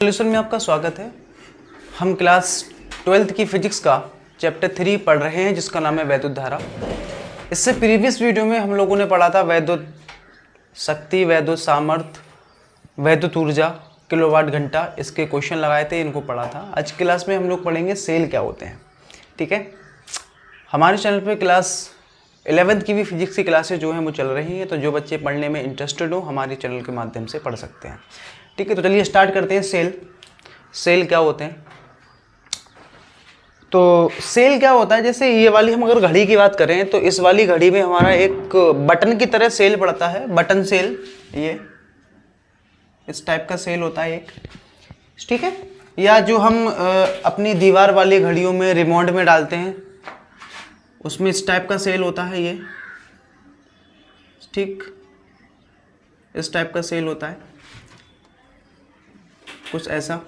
Solution में आपका स्वागत है। हम क्लास 12th की फिजिक्स का चैप्टर 3 पढ़ रहे हैं जिसका नाम है वैद्युत धारा। इससे प्रीवियस वीडियो में हम लोगों ने पढ़ा था वैद्युत शक्ति, वैद्युत सामर्थ्य, वैद्युत ऊर्जा, किलोवाट घंटा, इसके क्वेश्चन लगाए थे, इनको पढ़ा था। आज की क्लास में हम लोग पढ़ेंगे सेल क्या होते हैं। ठीक है, हमारे चैनल पर क्लास 11th की भी फिजिक्स की क्लासेज जो हैं वो चल रही हैं, तो जो बच्चे पढ़ने में इंटरेस्टेड हो हमारे चैनल के माध्यम से पढ़ सकते हैं। ठीक है, तो चलिए स्टार्ट करते हैं। सेल क्या होते हैं। तो सेल क्या होता है, जैसे ये वाली हम अगर घड़ी की बात करें तो इस वाली घड़ी में हमारा एक बटन की तरह सेल पड़ता है, बटन सेल, ये इस टाइप का सेल होता है एक। ठीक है, या जो हम अपनी दीवार वाली घड़ियों में रिमोट में डालते हैं उसमें इस टाइप का सेल होता है ये। ठीक, इस टाइप का सेल होता है कुछ ऐसा।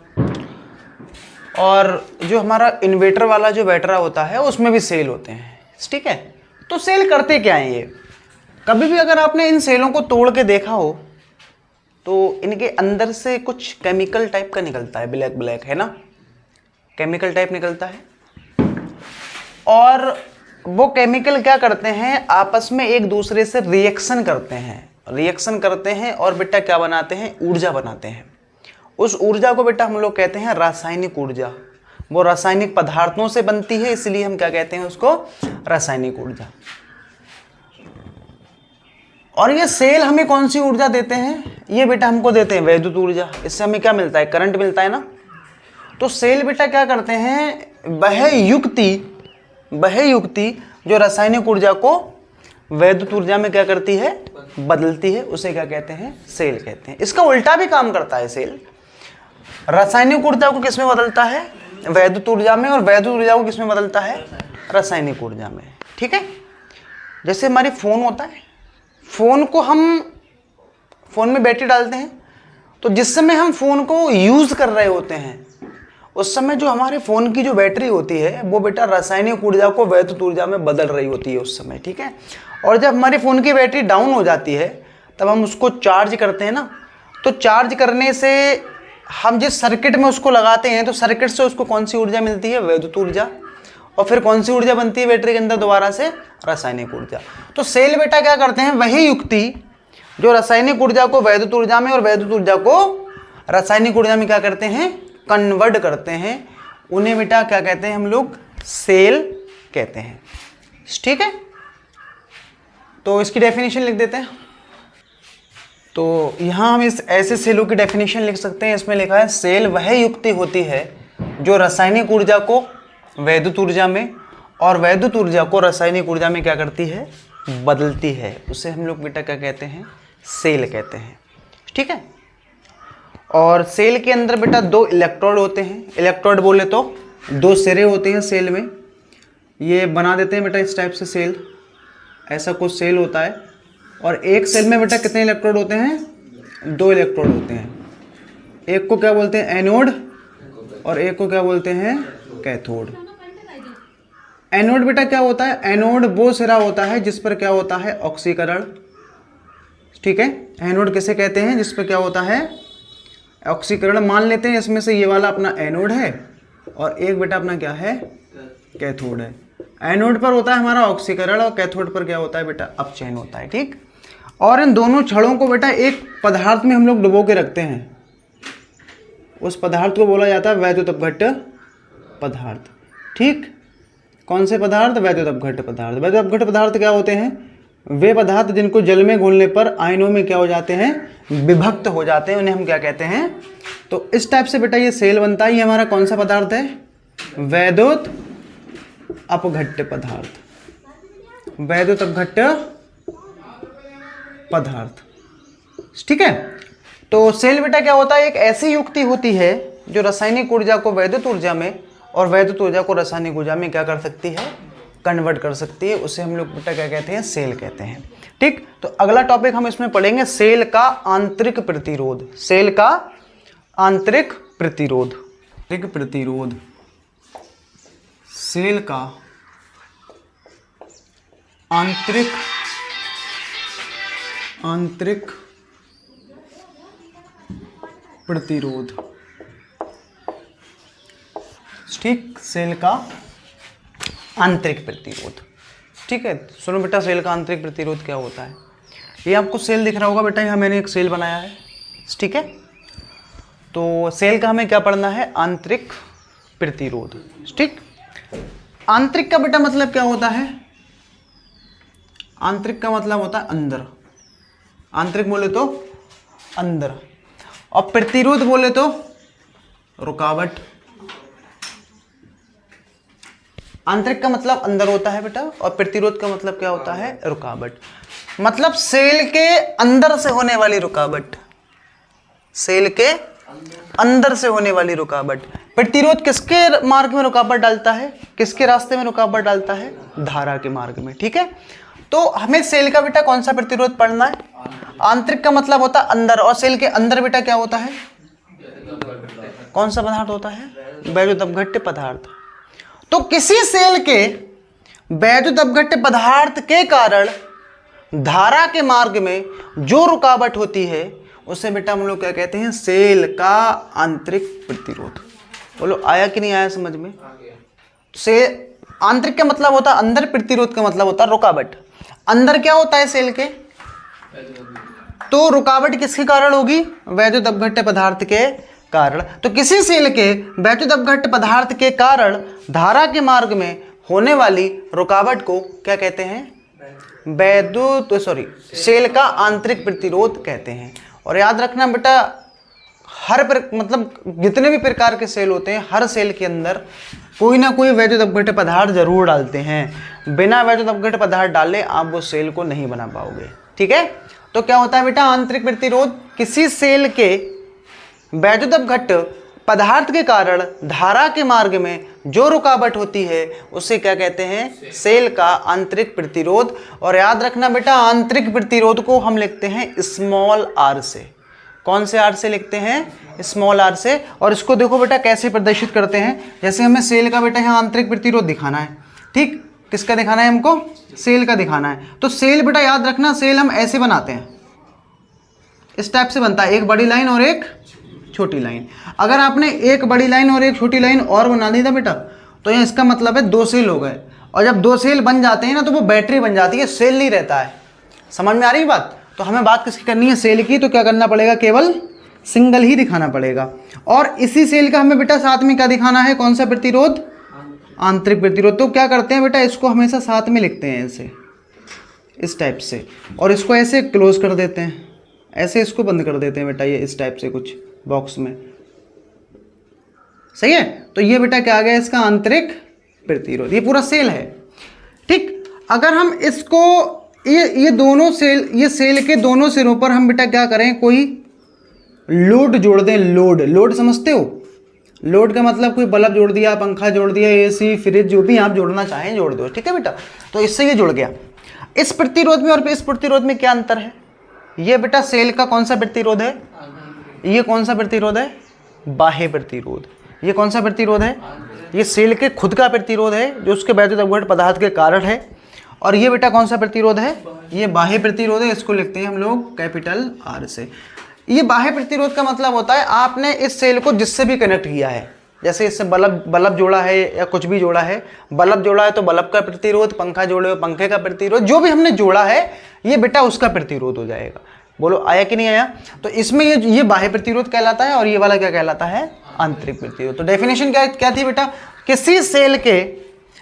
और जो हमारा इन्वर्टर वाला जो बैटरा होता है उसमें भी सेल होते हैं। ठीक है, तो सेल करते क्या हैं ये। कभी भी अगर आपने इन सेलों को तोड़ के देखा हो तो इनके अंदर से कुछ केमिकल टाइप का निकलता है, ब्लैक ब्लैक, है ना, केमिकल टाइप निकलता है। और वो केमिकल क्या करते हैं, आपस में एक दूसरे से रिएक्शन करते हैं और बेटा क्या बनाते हैं, ऊर्जा बनाते हैं। उस ऊर्जा को बेटा हम लोग कहते हैं रासायनिक ऊर्जा। वो रासायनिक पदार्थों से बनती है, इसलिए हम क्या कहते हैं उसको, रासायनिक ऊर्जा। और ये सेल हमें कौन सी ऊर्जा देते हैं, ये बेटा हमको देते हैं वैद्युत ऊर्जा। इससे हमें क्या मिलता है, करंट मिलता है ना। तो सेल बेटा क्या करते हैं, वह युक्ति जो रासायनिक ऊर्जा को वैद्युत ऊर्जा में क्या करती है, बदलती है, उसे क्या कहते हैं, सेल कहते हैं। इसका उल्टा भी काम करता है सेल। रासायनिक ऊर्जा को किसमें बदलता है, वैद्युत ऊर्जा में, और वैद्युत ऊर्जा को किसमें बदलता है, रासायनिक ऊर्जा में। ठीक है, जैसे हमारी फोन होता है, फोन को हम फोन में बैटरी डालते हैं, तो जिस समय हम फोन को यूज कर रहे होते हैं उस समय जो हमारे फोन की जो बैटरी होती है वो बेटा रासायनिक ऊर्जा को वैद्युत ऊर्जा में बदल रही होती है उस समय। ठीक है, और जब हमारे फोन की बैटरी डाउन हो जाती है तब हम उसको चार्ज करते हैं ना। तो चार्ज करने से हम जिस सर्किट में उसको लगाते हैं तो सर्किट से उसको कौन सी ऊर्जा मिलती है, वैद्युत ऊर्जा। और फिर कौन सी ऊर्जा बनती है बैटरी के अंदर दोबारा से, रासायनिक ऊर्जा। तो सेल बेटा क्या करते हैं, वही युक्ति जो रासायनिक ऊर्जा को वैद्युत ऊर्जा में और वैद्युत ऊर्जा को रासायनिक ऊर्जा में क्या करते हैं, कन्वर्ट करते हैं। उन्हें बेटा क्या कहते हैं हम लोग, सेल कहते हैं। ठीक है, तो इसकी डेफिनेशन लिख देते हैं। तो यहाँ हम इस ऐसे सेलों की डेफिनेशन लिख सकते हैं। इसमें लिखा है सेल वह युक्ति होती है जो रासायनिक ऊर्जा को वैद्युत ऊर्जा में और वैद्युत ऊर्जा को रासायनिक ऊर्जा में क्या करती है, बदलती है। उसे हम लोग बेटा क्या कहते हैं, सेल कहते हैं। ठीक है, और सेल के अंदर बेटा दो इलेक्ट्रोड होते हैं। इलेक्ट्रोड बोले तो दो सिरे होते हैं सेल में। ये बना देते हैं बेटा इस टाइप से सेल, ऐसा कुछ सेल होता है। और एक सेल में बेटा कितने इलेक्ट्रोड होते हैं, दो इलेक्ट्रोड होते हैं। एक को क्या बोलते हैं, एनोड, और एक को क्या बोलते हैं, कैथोड। एनोड बेटा क्या होता है, एनोड वो सिरा होता है जिस पर क्या होता है, ऑक्सीकरण। ठीक है, एनोड किसे कहते हैं, जिस पर क्या होता है, ऑक्सीकरण। मान लेते हैं इसमें से ये वाला अपना एनोड है और एक बेटा अपना क्या है, कैथोड है। एनोड पर होता है हमारा ऑक्सीकरण और कैथोड पर क्या होता है बेटा, अपचयन होता है। ठीक, और इन दोनों छड़ों को बेटा एक पदार्थ में हम लोग डुबो के रखते हैं। उस पदार्थ को बोला जाता है वैद्युत अपघट्य पदार्थ। ठीक, कौन से पदार्थ, वैद्युत अपघट्य पदार्थ। वैद्युत अपघट्य पदार्थ क्या होते हैं, वे पदार्थ जिनको जल में घोलने पर आयनों में क्या हो जाते हैं, विभक्त हो जाते हैं, उन्हें हम क्या कहते हैं। तो इस टाइप से बेटा ये सेल बनता है। ये हमारा कौन सा पदार्थ है, वैद्युत अपघट्य पदार्थ, वैद्युत अपघट्य पदार्थ। ठीक है, तो सेल बेटा क्या होता है, एक ऐसी युक्ति होती है जो रासायनिक ऊर्जा को वैद्युत ऊर्जा में और वैद्युत ऊर्जा को रासायनिक ऊर्जा में क्या कर सकती है, कन्वर्ट कर सकती है। उसे हम लोग बेटा क्या कहते हैं, सेल कहते हैं। ठीक, तो अगला टॉपिक हम इसमें पढ़ेंगे सेल का आंतरिक प्रतिरोध। सेल का आंतरिक प्रतिरोध, प्रतिरोध, सेल का आंतरिक प्रतिरोध। ठीक, सेल का आंतरिक प्रतिरोध। ठीक है, सुनो बेटा, सेल का आंतरिक प्रतिरोध क्या होता है। ये आपको सेल दिख रहा होगा बेटा, यहाँ मैंने एक सेल बनाया है। ठीक है, तो सेल का हमें क्या पढ़ना है, आंतरिक प्रतिरोध। ठीक, आंतरिक का बेटा मतलब क्या होता है, आंतरिक का मतलब होता है अंदर, आंतरिक बोले तो अंदर, और प्रतिरोध बोले तो रुकावट। आंतरिक का मतलब अंदर होता है बेटा, और प्रतिरोध का मतलब क्या होता है, रुकावट। मतलब सेल के अंदर से होने वाली रुकावट, सेल के अंदर से होने वाली रुकावट। प्रतिरोध किसके मार्ग में रुकावट डालता है, किसके रास्ते में रुकावट डालता है, धारा के मार्ग में। ठीक है, तो हमें सेल का बेटा कौन सा प्रतिरोध पढ़ना है, आंतरिक का मतलब होता है अंदर, और सेल के अंदर बेटा क्या होता है, कौन सा पदार्थ होता है, वैद्युत अपघट्य पदार्थ। तो किसी सेल के वैद्युत अपघट्य पदार्थ के कारण धारा के मार्ग में जो रुकावट होती है उसे बेटा हम लोग क्या कहते हैं, सेल का आंतरिक प्रतिरोध। बोलो आया कि नहीं आया समझ में। से आंतरिक का मतलब होता है अंदर, प्रतिरोध का मतलब होता है रुकावट। अंदर क्या होता है सेल के, तो रुकावट किसके कारण होगी, वैद्युत अपघट्य पदार्थ के कारण। तो किसी सेल के वैद्युत अपघट्य पदार्थ के कारण धारा के मार्ग में होने वाली रुकावट को क्या कहते हैं, सेल का आंतरिक प्रतिरोध कहते हैं। और याद रखना बेटा, मतलब जितने भी प्रकार के सेल होते हैं, हर सेल के अंदर कोई ना कोई वैद्युत अपघट्य पदार्थ जरूर डालते हैं। बिना वैद्युत अपघट्य पदार्थ डाले आप वो सेल को नहीं बना पाओगे। ठीक है, तो क्या होता है बेटा आंतरिक प्रतिरोध, किसी सेल के वैद्युत अपघट्य पदार्थ के कारण धारा के मार्ग में जो रुकावट होती है उसे क्या कहते हैं, सेल का आंतरिक प्रतिरोध। और याद रखना बेटा, आंतरिक प्रतिरोध को हम लिखते हैं स्मॉल आर से। कौन से आर से लिखते हैं, स्मॉल आर से। और इसको देखो बेटा कैसे प्रदर्शित करते हैं, जैसे हमें सेल का बेटा यहाँ आंतरिक प्रतिरोध दिखाना है। ठीक, किसका दिखाना है हमको, सेल का दिखाना है। तो सेल बेटा याद रखना, सेल हम ऐसे बनाते हैं, इस टाइप से बनता है, एक बड़ी लाइन और एक छोटी लाइन। अगर आपने एक बड़ी लाइन और एक छोटी लाइन और बना दी था बेटा, तो ये इसका मतलब है दो सेल हो गए। और जब दो सेल बन जाते हैं ना, तो वो बैटरी बन जाती है, सेल नहीं रहता है। समझ में आ रही बात। तो हमें बात किसकी करनी है, सेल की। तो क्या करना पड़ेगा, केवल सिंगल ही दिखाना पड़ेगा। और इसी सेल का हमें बेटा साथ में क्या दिखाना है, कौन सा प्रतिरोध, आंतरिक प्रतिरोध। तो क्या करते हैं बेटा, इसको हमेशा साथ में लिखते हैं ऐसे, इस टाइप से, और इसको ऐसे क्लोज कर देते हैं, ऐसे इसको बंद कर देते हैं बेटा, ये इस टाइप से कुछ बॉक्स में। सही है, तो ये बेटा क्या आ गया, इसका आंतरिक प्रतिरोध। ये पूरा सेल है। ठीक, अगर हम इसको ये दोनों सेल, ये सेल के दोनों सिरों पर हम बेटा क्या करें, कोई लोड जोड़ दें। लोड समझते हो, लोड का मतलब कोई बल्ब जोड़ दिया, पंखा जोड़ दिया, एसी, फ्रिज, जो भी आप जोड़ना चाहें जोड़ दो। ठीक है बेटा, तो इससे ये जुड़ गया। इस प्रतिरोध में और इस प्रतिरोध में क्या अंतर है, ये बेटा सेल का कौन सा प्रतिरोध है, ये कौन सा प्रतिरोध है, बाह्य प्रतिरोध। ये कौन सा प्रतिरोध है, ये सेल के खुद का प्रतिरोध है जो उसके वैद्युत अपघट्य पदार्थ के कारण है। और ये बेटा कौन सा प्रतिरोध है, ये बाह्य प्रतिरोध है, इसको लिखते हैं हम लोग कैपिटल आर से। ये बाह्य प्रतिरोध का मतलब होता है आपने इस सेल को जिससे भी कनेक्ट किया है, जैसे इससे बल्ब जोड़ा है या कुछ भी जोड़ा है, बल्ब जोड़ा है तो बल्ब का प्रतिरोध, पंखा जोड़े हो पंखे का प्रतिरोध, जो भी हमने जोड़ा है ये बेटा उसका प्रतिरोध हो जाएगा। बोलो आया कि नहीं आया। तो इसमें ये बाह्य प्रतिरोध कहलाता है और ये वाला क्या कहलाता है, आंतरिक प्रतिरोध। तो डेफिनेशन क्या थी बेटा, किसी सेल के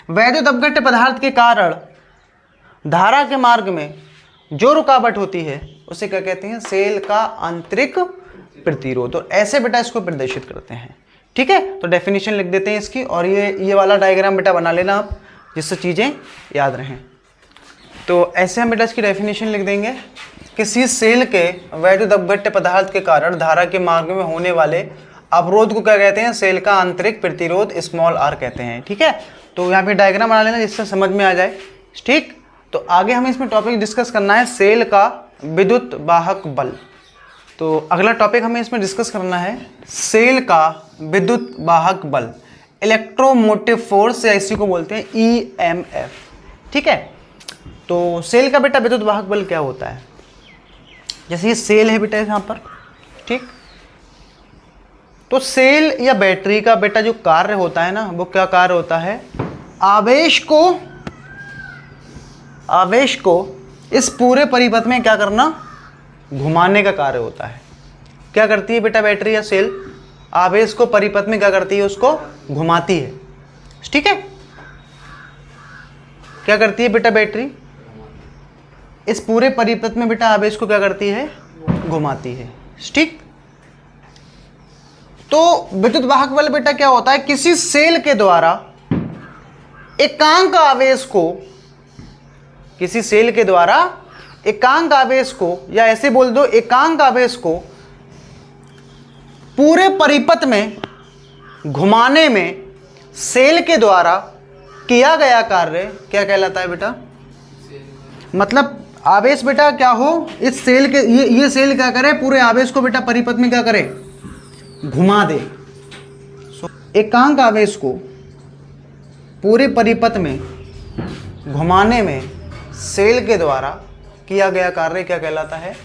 वैद्युत अपघट्य पदार्थ के कारण धारा के मार्ग में जो रुकावट होती है उसे क्या कहते हैं, सेल का आंतरिक प्रतिरोध। और ऐसे बेटा इसको प्रदर्शित करते हैं। ठीक है, तो डेफिनेशन लिख देते हैं इसकी, और ये वाला डायग्राम बेटा बना लेना आप, जिससे चीज़ें याद रहें। तो ऐसे हम बेटा इसकी डेफिनेशन लिख देंगे, किसी सेल के वैद्युत अपघट्य पदार्थ के कारण धारा के मार्ग में होने वाले अवरोध को क्या कहते हैं, सेल का आंतरिक प्रतिरोध स्मॉल आर कहते हैं। ठीक है, तो यहाँ पे डायग्राम बना लेना जिससे समझ में आ जाए। ठीक, तो आगे हमें इसमें टॉपिक डिस्कस करना है सेल का विद्युत वाहक बल। तो अगला टॉपिक हमें इसमें डिस्कस करना है सेल का विद्युत वाहक बल, इलेक्ट्रोमोटिव फोर्स, या इसी को बोलते हैं EMF। ठीक है, तो सेल का बेटा विद्युत वाहक बल क्या होता है, जैसे ये सेल है बेटा यहाँ पर, ठीक, तो सेल या बैटरी का बेटा जो कार्य होता है ना, वो क्या कार्य होता है, आवेश को इस पूरे परिपथ में क्या करना, घुमाने का कार्य होता है। क्या करती है बेटा बैटरी या सेल, आवेश को परिपथ में क्या करती है, उसको घुमाती है। ठीक है, क्या करती है बेटा बैटरी, इस पूरे परिपथ में बेटा आवेश को क्या करती है, घुमाती है। ठीक, तो विद्युत वाहक बल बेटा क्या होता है, किसी सेल के द्वारा एकांक आवेश को, किसी सेल के द्वारा एकांक आवेश को, या ऐसे बोल दो एकांक आवेश को पूरे परिपथ में घुमाने में सेल के द्वारा किया गया कार्य क्या कहलाता है बेटा, मतलब आवेश बेटा क्या हो, इस सेल के ये सेल क्या करे, पूरे आवेश को बेटा परिपथ में क्या करे, घुमा दे। एकांक आवेश को पूरे परिपथ में घुमाने में सेल के द्वारा किया गया कार्य क्या कहलाता है,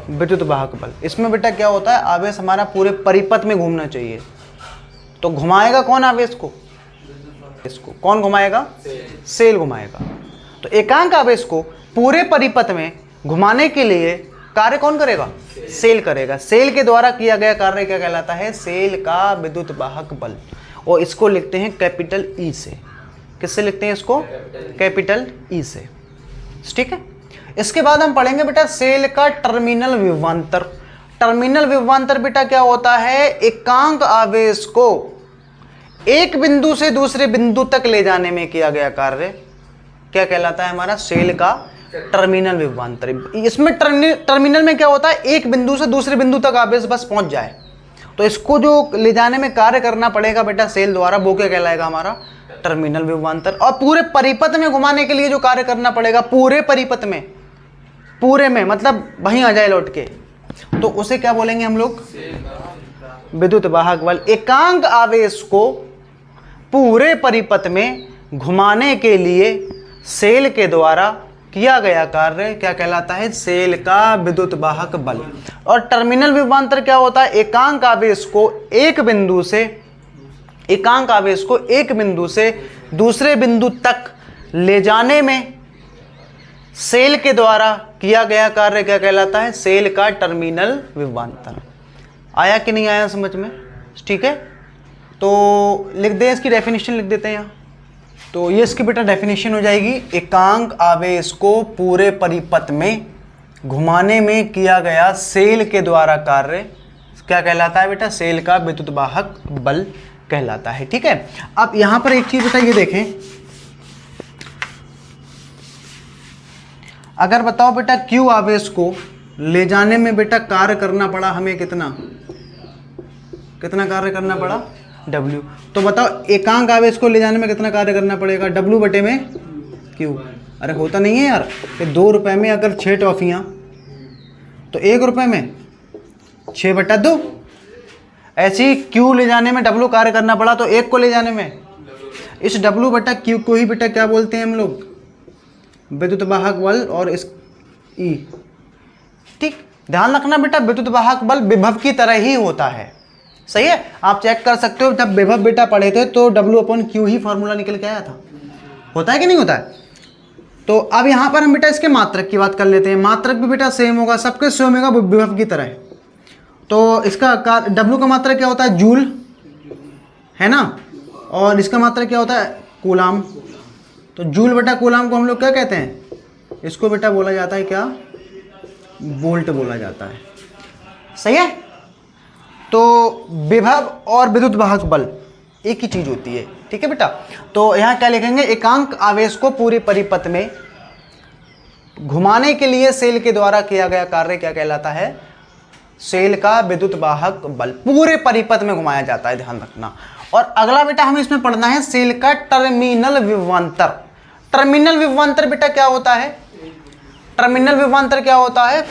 विद्युत वाहक बल। इसमें बेटा क्या होता है, आवेश हमारा पूरे परिपथ में घूमना चाहिए, तो घुमाएगा कौन आवेश को, इसको कौन घुमाएगा, सेल घुमाएगा। तो एकांक आवेश को पूरे परिपथ में घुमाने के लिए कार्य कौन करेगा, सेल करेगा। सेल के द्वारा किया गया कार्य क्या कहलाता है, सेल का विद्युत वाहक बल। और इसको लिखते हैं कैपिटल ई से। किससे लिखते हैं इसको, कैपिटल ई से। ठीक है, इसके बाद हम पढ़ेंगे बेटा सेल का टर्मिनल विभवांतर। टर्मिनल विभवांतर बेटा क्या होता है, एकांक आवेश को एक बिंदु से दूसरे बिंदु तक ले जाने में किया गया कार्य क्या कहलाता है, हमारा सेल का टर्मिनल विभवांतर। इसमें टर्मिनल में क्या होता है, एक बिंदु से दूसरे बिंदु तक आवेश बस पहुंच जाए, तो इसको जो ले जाने में कार्य करना पड़ेगा बेटा सेल द्वारा, वो क्या कहलाएगा, हमारा टर्मिनल विभवांतर। और पूरे परिपथ में घुमाने के लिए जो कार्य करना पड़ेगा, पूरे परिपथ में, पूरे में मतलब वहीं आ जाए लौट के, तो उसे क्या बोलेंगे हम लोग, विद्युत वाहक बल। एकांक आवेश को पूरे परिपथ में घुमाने के लिए सेल के द्वारा किया गया कार्य क्या कहलाता है, सेल का विद्युत वाहक बल। और टर्मिनल विभवांतर क्या होता है, एकांक आवेश को एक बिंदु से दूसरे बिंदु तक ले जाने में सेल के द्वारा किया गया कार्य क्या कहलाता है, सेल का टर्मिनल विभवांतर। आया कि नहीं आया समझ में, ठीक है। तो लिख दें, इसकी डेफिनेशन लिख देते हैं यहाँ। तो ये इसकी बेटा डेफिनेशन हो जाएगी, एकांक आवेश को पूरे परिपथ में घुमाने में किया गया सेल के द्वारा कार्य क्या कहलाता है बेटा, सेल का विद्युत वाहक बल कहलाता है। ठीक है, अब यहां पर एक चीज बेटा ये देखें, अगर बताओ बेटा क्यू आवेश को ले जाने में बेटा कार्य करना पड़ा हमें, कितना कार्य करना पड़ा, W। तो बताओ एकांक आवेश को ले जाने में कितना कार्य करना पड़ेगा, W बटे में Q। अरे होता नहीं है यार कि 2 रुपए में अगर 6 टॉफियाँ तो 1 रुपए में 6 बटा 2, ऐसे ही Q ले जाने में W कार्य करना पड़ा तो 1 को ले जाने में इस W बटा Q को ही बेटा क्या बोलते हैं हम लोग, विद्युत वाहक बल। और इस E, ठीक ध्यान रखना बेटा, विद्युत वाहक बल विभव की तरह ही होता है, सही है। आप चेक कर सकते हो, जब विभव बेटा पढ़े थे तो W/Q ही फॉर्मूला निकल के आया था, होता है कि नहीं होता है। तो अब यहाँ पर हम बेटा इसके मात्रक की बात कर लेते हैं। मात्रक भी बेटा सेम होगा, सबके सेम होगा विभव की तरह। तो इसका W का मात्रक क्या होता है, जूल है ना, और इसका मात्रक क्या होता है, कूलाम। तो जूल बटा कूलाम को हम लोग क्या कहते हैं, इसको बेटा बोला जाता है क्या, वोल्ट बोला जाता है, सही है। तो विभव और विद्युत वाहक बल एक ही चीज होती है, ठीक है बेटा। तो यहाँ क्या लिखेंगे, एकांक आवेश को पूरे परिपथ में घुमाने के लिए सेल के द्वारा किया गया कार्य क्या कहलाता है, सेल का विद्युत वाहक बल। पूरे परिपथ में घुमाया जाता है, ध्यान रखना। और अगला बेटा हमें इसमें पढ़ना है सेल का टर्मिनल विभवांतर। टर्मिनल विभवांतर बेटा क्या होता है, टर्मिनल विभवांतर क्या होता है,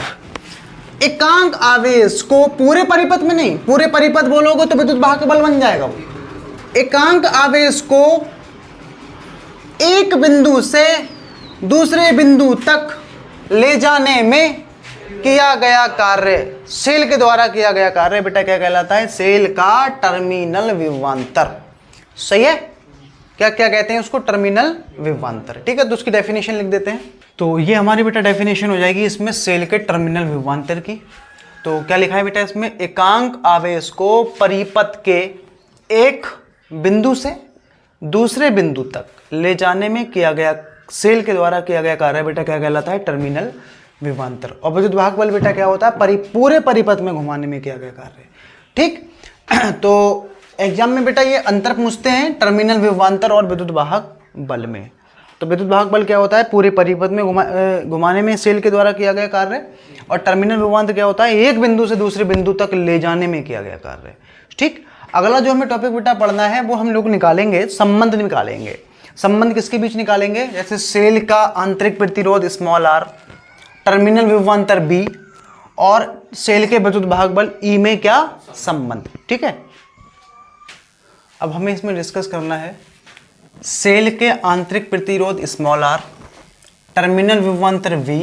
एकांक आवेश को पूरे परिपथ में नहीं, पूरे परिपथ बोलोगे तो विद्युत वाहक बल बन जाएगा वो। एकांक आवेश को एक बिंदु से दूसरे बिंदु तक ले जाने में किया गया कार्य, सेल के द्वारा किया गया कार्य बेटा क्या कहलाता है? सेल का टर्मिनल विभवांतर। सही है? क्या क्या कहते हैं उसको? टर्मिनल विभवांतर। ठीक है, तो उसकी डेफिनेशन लिख देते हैं। तो ये हमारी बेटा डेफिनेशन हो जाएगी इसमें सेल के टर्मिनल विभवांतर की। तो क्या लिखा है बेटा इसमें? एकांक आवेश को परिपथ के एक बिंदु से दूसरे बिंदु तक ले जाने में किया गया, सेल के द्वारा किया गया कार्य बेटा क्या कहलाता है? टर्मिनल विभवांतर। और विद्युत वाहक बल बेटा क्या होता है? पूरे परिपथ में घुमाने में किया गया कार्य। ठीक तो एग्जाम में बेटा ये अंतर पूछते हैं टर्मिनल विभवांतर और विद्युत वाहक बल में। तो विद्युत वाहक बल क्या होता है? पूरे परिपथ में घुमाने में सेल के द्वारा किया गया कार्य। और टर्मिनल विभवांतर क्या होता है? एक बिंदु से दूसरे बिंदु तक ले जाने में किया गया कार्य। ठीक, अगला जो हमें टॉपिक बेटा पढ़ना है वो हम लोग निकालेंगे, संबंध निकालेंगे। संबंध किसके बीच निकालेंगे? जैसे सेल का आंतरिक प्रतिरोध स्मॉल r, टर्मिनल विभवांतर B और सेल के विद्युत वाहक बल E में क्या संबंध। ठीक है, अब हमें इसमें डिस्कस करना है सेल के आंतरिक प्रतिरोध स्मॉल r, टर्मिनल विभवांतर V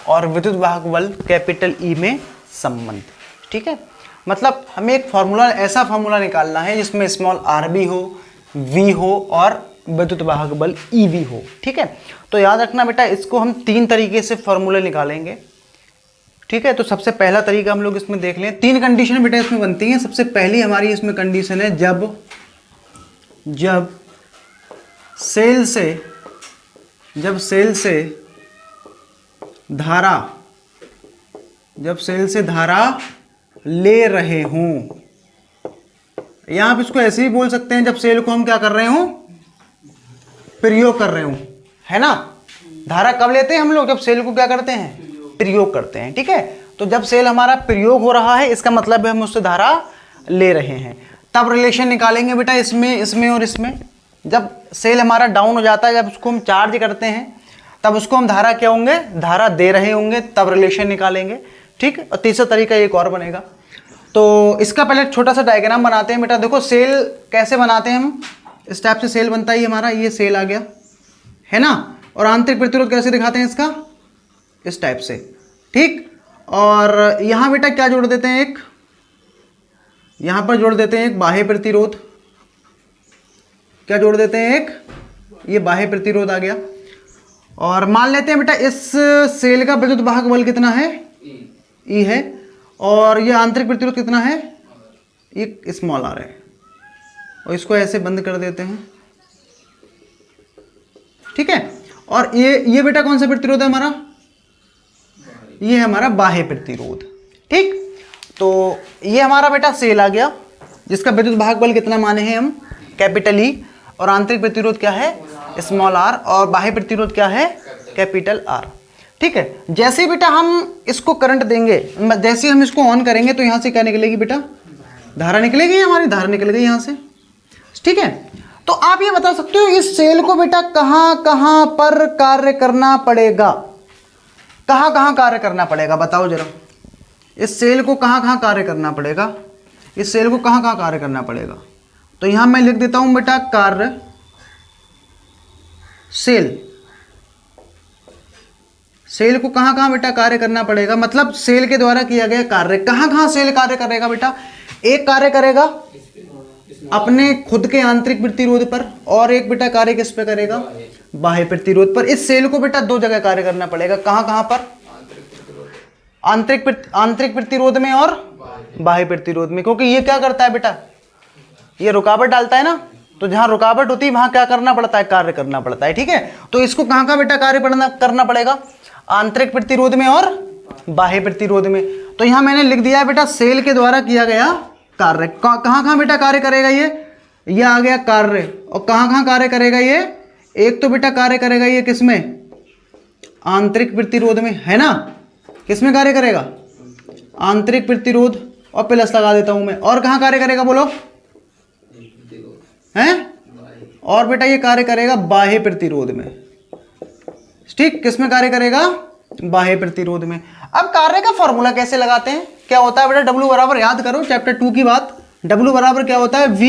और विद्युत वाहक बल कैपिटल E में संबंध। ठीक है, मतलब हमें एक फॉर्मूला, ऐसा फॉर्मूला निकालना है जिसमें स्मॉल r भी हो, V हो और विद्युत वाहक बल E भी हो। ठीक है, तो याद रखना बेटा इसको हम 3 तरीके से फॉर्मूले निकालेंगे। ठीक है, तो सबसे पहला तरीका हम लोग इसमें देख लें। 3 कंडीशन बेटा इसमें बनती हैं। सबसे पहली हमारी इसमें कंडीशन है जब सेल से धारा ले रहे हों, या आप इसको ऐसे ही बोल सकते हैं जब सेल को हम क्या कर रहे हों? प्रयोग कर रहे हों, है ना। धारा कब लेते हैं हम लोग? जब सेल को क्या करते हैं? प्रयोग करते हैं। ठीक है, तो जब सेल हमारा प्रयोग हो रहा है इसका मतलब है हम उससे धारा ले रहे हैं। तब रिलेशन निकालेंगे बेटा इसमें और इसमें। जब सेल हमारा डाउन हो जाता है, जब उसको हम चार्ज करते हैं तब उसको हम धारा क्या होंगे? धारा दे रहे होंगे, तब रिलेशन निकालेंगे। ठीक, और तीसरा तरीका एक और बनेगा। तो इसका पहले छोटा सा डायग्राम बनाते हैं बेटा। देखो सेल कैसे बनाते हैं हम, इस टाइप से सेल बनता है। ये हमारा ये सेल आ गया, है ना। और आंतरिक प्रतिरोध कैसे दिखाते हैं इसका? इस टाइप से। ठीक, और यहाँ बेटा क्या जोड़ देते हैं? एक यहाँ पर जोड़ देते हैं एक बाह्य प्रतिरोध। क्या जोड़ देते हैं? एक ये बाह्य प्रतिरोध आ गया। और मान लेते हैं बेटा इस सेल का विद्युत वाहक बल कितना है? E है। और ये आंतरिक प्रतिरोध कितना है? ये स्मॉल r है। और इसको ऐसे बंद कर देते हैं। ठीक है, और ये बेटा कौन सा प्रतिरोध है हमारा? ये है हमारा बाह्य प्रतिरोध। ठीक, तो ये हमारा बेटा सेल आ गया जिसका विद्युत वाहक बल कितना माने हैं हम? Capital E। और आंतरिक प्रतिरोध क्या है? Small r। और बाह्य प्रतिरोध क्या है? Capital R। ठीक है, जैसे बेटा हम इसको करंट देंगे, जैसे हम इसको ऑन करेंगे तो यहां से क्या निकलेगी बेटा? धारा निकलेगी। हमारी धारा निकल गई यहां से। ठीक है, तो आप ये बता सकते हो इस सेल को बेटा कहां कहां पर कार्य करना पड़ेगा? कहां कहां कार्य करना पड़ेगा बताओ जरा। इस सेल को कहां कहां कार्य करना पड़ेगा? इस सेल को कहां कहां कार्य करना पड़ेगा? तो यहां मैं लिख देता हूं बेटा कार्य सेल को कहां कहां बेटा कार्य करना पड़ेगा। मतलब सेल के द्वारा किया गया कार्य कहां कहां सेल कार्य करेगा बेटा? एक कार्य करेगा अपने खुद के आंतरिक प्रतिरोध पर, और एक बेटा कार्य किस पे करेगा? बाह्य प्रतिरोध पर। इस सेल को बेटा 2 जगह कार्य करना पड़ेगा। कहां कहां पर? आंतरिक प्रतिरोध में और बाह्य प्रतिरोध में। क्योंकि ये क्या करता है बेटा? ये रुकावट डालता है ना, तो जहां रुकावट होती है वहां क्या करना पड़ता है? कार्य करना पड़ता है। ठीक है, तो इसको कहां कहां बेटा कार्य करना पड़ेगा? आंतरिक प्रतिरोध में और बाह्य प्रतिरोध में। तो यहां मैंने लिख दिया है बेटा सेल के द्वारा किया गया कार्य। कहां कहां बेटा कार्य करेगा? ये आ गया कार्य। और कहां कहां कार्य करेगा ये? एक तो बेटा कार्य करेगा ये किसमें? आंतरिक प्रतिरोध में, है ना। किसमें कार्य करेगा? आंतरिक प्रतिरोध। और प्लस लगा देता हूं मैं। और कहां कार्य करेगा बोलो? हैं? और बेटा ये कार्य करेगा बाह्य प्रतिरोध में। ठीक, किसमें कार्य करेगा? बाह्य प्रतिरोध में। अब कार्य का फॉर्मूला कैसे लगाते हैं? क्या होता है बेटा? W बराबर, याद करो चैप्टर 2 की बात। W बराबर क्या होता है? V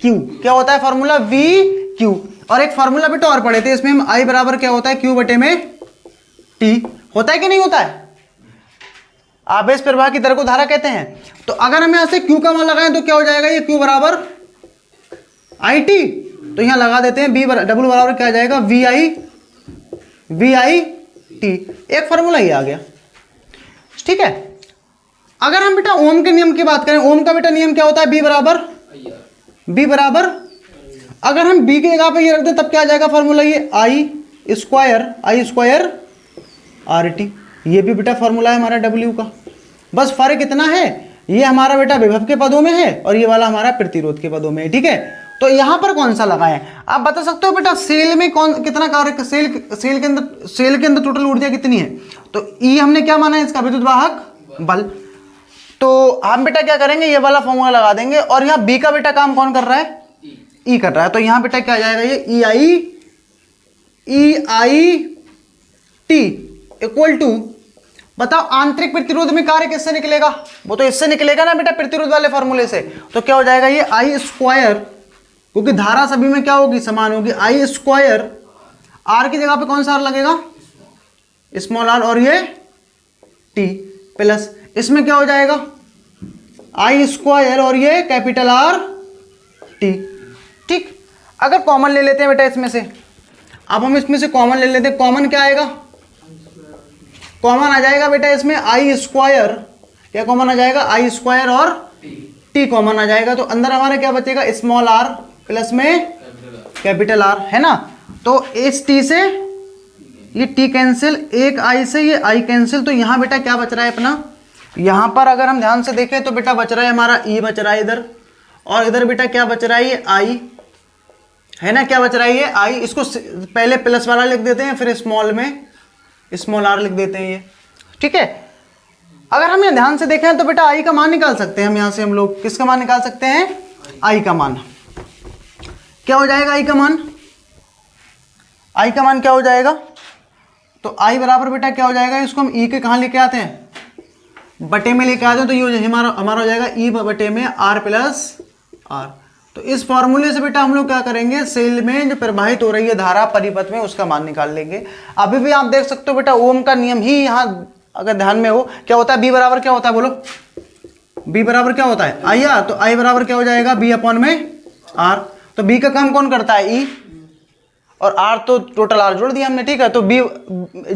Q। क्या होता है फॉर्मूला? V Q। और एक फॉर्मूला बेटा और पढ़े थे इसमें हम, I बराबर क्या होता है? Q बटे में टी। होता है कि नहीं होता है? आवेश प्रवाह की दर को धारा कहते हैं। तो अगर हम यहां से Q का मान लगाएं तो क्या हो जाएगा, ये Q बराबर आई टी। तो यहां लगा देते हैं डब्ल्यू बराबर क्या आ जाएगा, वी आई टी। एक फॉर्मूला ही आ गया। ठीक है। अगर हम बेटा ओम के नियम की बात करें, ओम का बेटा नियम क्या होता है, बी बराबर अगर हम बी की जगह पे ये रख दें तब क्या आ जाएगा फॉर्मूला, ये आई स्क्वायर आर टी। ये भी बेटा फॉर्मूला है हमारा डब्ल्यू का। बस फर्क इतना है, ये हमारा बेटा विभव के पदों में है और ये वाला हमारा प्रतिरोध के पदों में है। ठीक है। तो यहां पर कौन सा लगाएं, आप बता सकते हो बेटा सेल में कितना कार्य, सेल के अंदर टोटल ऊर्जा कितनी है। तो ई हमने क्या माना है, इसका विद्युत वाहक बल। तो हम बेटा क्या करेंगे, ये वाला फॉर्मूला लगा देंगे और यहाँ बी का बेटा काम कौन कर रहा है, ई कर रहा है। तो यहां बेटा क्या आ जाएगा, ये ई आई टी इक्वल टू, बताओ आंतरिक प्रतिरोध में कार्य किससे निकलेगा, वो तो इससे निकलेगा ना बेटा, प्रतिरोध वाले फॉर्मूले से। तो क्या हो जाएगा, ये आई स्क्वायर, क्योंकि धारा सभी में क्या होगी, समान होगी, आई स्क्वायर आर की जगह पे कौन सा आर लगेगा, स्मॉल आर, और ये टी प्लस इसमें क्या हो जाएगा, आई स्क्वायर और ये कैपिटल आर टी। ठीक। अगर कॉमन ले लेते हैं बेटा इसमें से, अब हम इसमें से कॉमन ले लेते हैं, कॉमन क्या आएगा, कॉमन आ जाएगा बेटा इसमें आई स्क्वायर, क्या कॉमन आ जाएगा, आई स्क्वायर और टी कॉमन आ जाएगा। तो अंदर हमारा क्या बचेगा, स्मॉल आर प्लस में कैपिटल आर, है ना। तो इस टी से ये टी कैंसिल, एक आई से ये आई कैंसिल, तो यहां बेटा क्या बच रहा है अपना, यहां पर अगर हम ध्यान से देखें तो बेटा बच रहा है हमारा ई बच रहा है इधर, और इधर बेटा क्या बच रहा है, ये आई, है ना, क्या बच रहा है, ये आई। इसको पहले प्लस वाला लिख देते हैं, फिर स्मॉल में स्मॉल आर लिख देते हैं ये। ठीक है। अगर हम यहाँ ध्यान से देखें तो बेटा आई का मान निकाल सकते हैं हम, यहां से हम लोग किसका मान निकाल सकते हैं, आई का मान। क्या हो जाएगा आई का मान, आई का मान क्या हो जाएगा, तो आई बराबर बेटा क्या हो जाएगा, इसको हम ई के कहाँ लेके आते हैं, बटे में लेके आते हैं। तो ये हमारा हो जाएगा ई बटे में आर प्लस आर। तो इस फॉर्मूले से बेटा हम लोग क्या करेंगे, सेल में जो प्रवाहित हो रही है धारा परिपथ में, उसका मान निकाल लेंगे। अभी भी आप देख सकते हो बेटा ओम का नियम ही यहाँ अगर ध्यान में हो, क्या होता है, बी बराबर क्या होता है, बोलो, बी बराबर क्या होता है, आई आर। तो आई बराबर क्या हो जाएगा, बी अपॉन में आर। तो बी का काम कौन करता है, ई, और आर तो टोटल आर जोड़ दिया हमने। ठीक है। तो बी,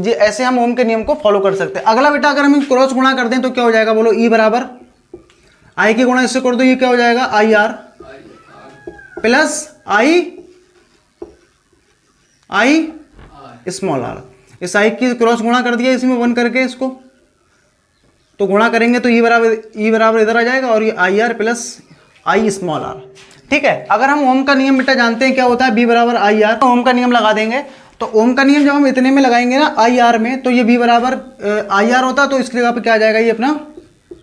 ऐसे हम ओम के नियम को फॉलो कर सकते हैं। अगला बेटा अगर हम क्रॉस गुणा कर दें तो क्या हो जाएगा, बोलो, ई बराबर आई की गुणा इससे कर दो, ये क्या हो जाएगा, I R plus I small R. इस आई की क्रॉस गुणा कर दिया इसमें 1 करके, इसको तो गुणा करेंगे तो ई बराबर इधर आ जाएगा, और ये I R plus I small R. ठीक है। अगर हम ओम का नियम बेटा जानते हैं क्या होता है, बी बराबर आई आर, ओम का नियम लगा देंगे। तो ओम का नियम जब हम इतने में लगाएंगे ना आई आर में, तो ये बी बराबर आई आर होता है, तो इसकी जगह पे क्या आ जाएगा, ये अपना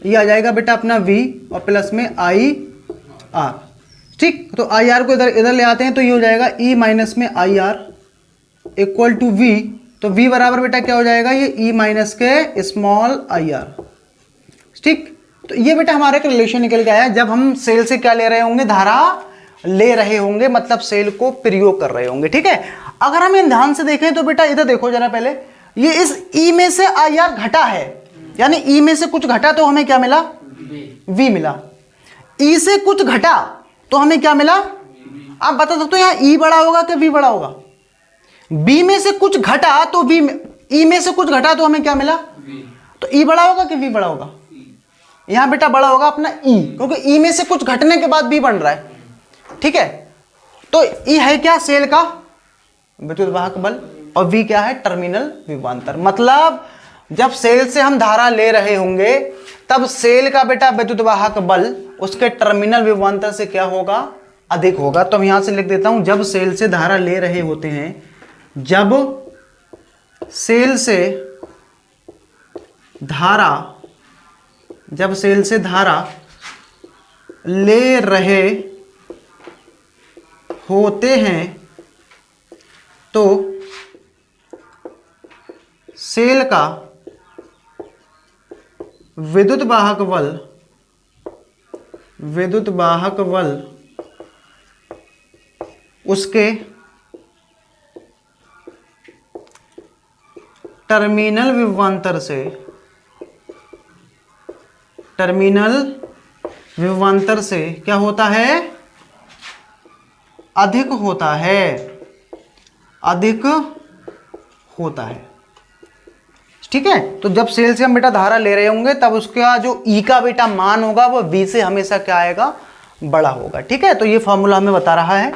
ये आ जाएगा बेटा अपना वी और प्लस में आई आर। ठीक। तो आई आर को इधर ले आते हैं, तो ये हो जाएगा ई माइनस में I R equal to V. तो वी बराबर बेटा क्या हो जाएगा, ये ई माइनस के स्मॉल आई आर। ठीक। तो ये बेटा हमारा एक रिलेशन निकल के आया, जब हम सेल से क्या ले रहे होंगे, धारा ले रहे होंगे, मतलब सेल को प्रयोग कर रहे होंगे। ठीक है। अगर हम इन ध्यान से देखें तो बेटा इधर देखो जरा पहले, ये इस ई में से आई आर घटा है, यानी ई में से कुछ घटा तो हमें क्या मिला, वी मिला। ई से कुछ घटा तो हमें क्या मिला, आप बता सकते हो यहाँ ई बड़ा होगा कि वी बड़ा होगा, बी में से कुछ घटा तो वी, ई में से कुछ घटा तो हमें क्या मिला, तो ई बड़ा होगा कि वी बड़ा होगा, यहां बेटा बड़ा होगा अपना ई, क्योंकि ई में से कुछ घटने के बाद बी बन रहा है। ठीक है। तो ई है क्या, सेल का विद्युत वाहक बल, और वी क्या है, टर्मिनल विभवांतर। मतलब जब सेल से हम धारा ले रहे होंगे तब सेल का बेटा विद्युत वाहक बल उसके टर्मिनल विभवांतर से क्या होगा, अधिक होगा। तो मैं यहां से लिख देता हूं, जब सेल से धारा ले रहे होते हैं, जब सेल से धारा ले रहे होते हैं तो सेल का विद्युत वाहक बल उसके टर्मिनल विभवांतर से, टर्मिनल विभवांतर से क्या होता है, अधिक होता है, अधिक होता है। ठीक है, तो जब सेल से हम बेटा धारा ले रहे होंगे तब उसका जो ई का बेटा मान होगा वो बी से हमेशा क्या आएगा, बड़ा होगा। ठीक है, तो ये फॉर्मूला हमें बता रहा है।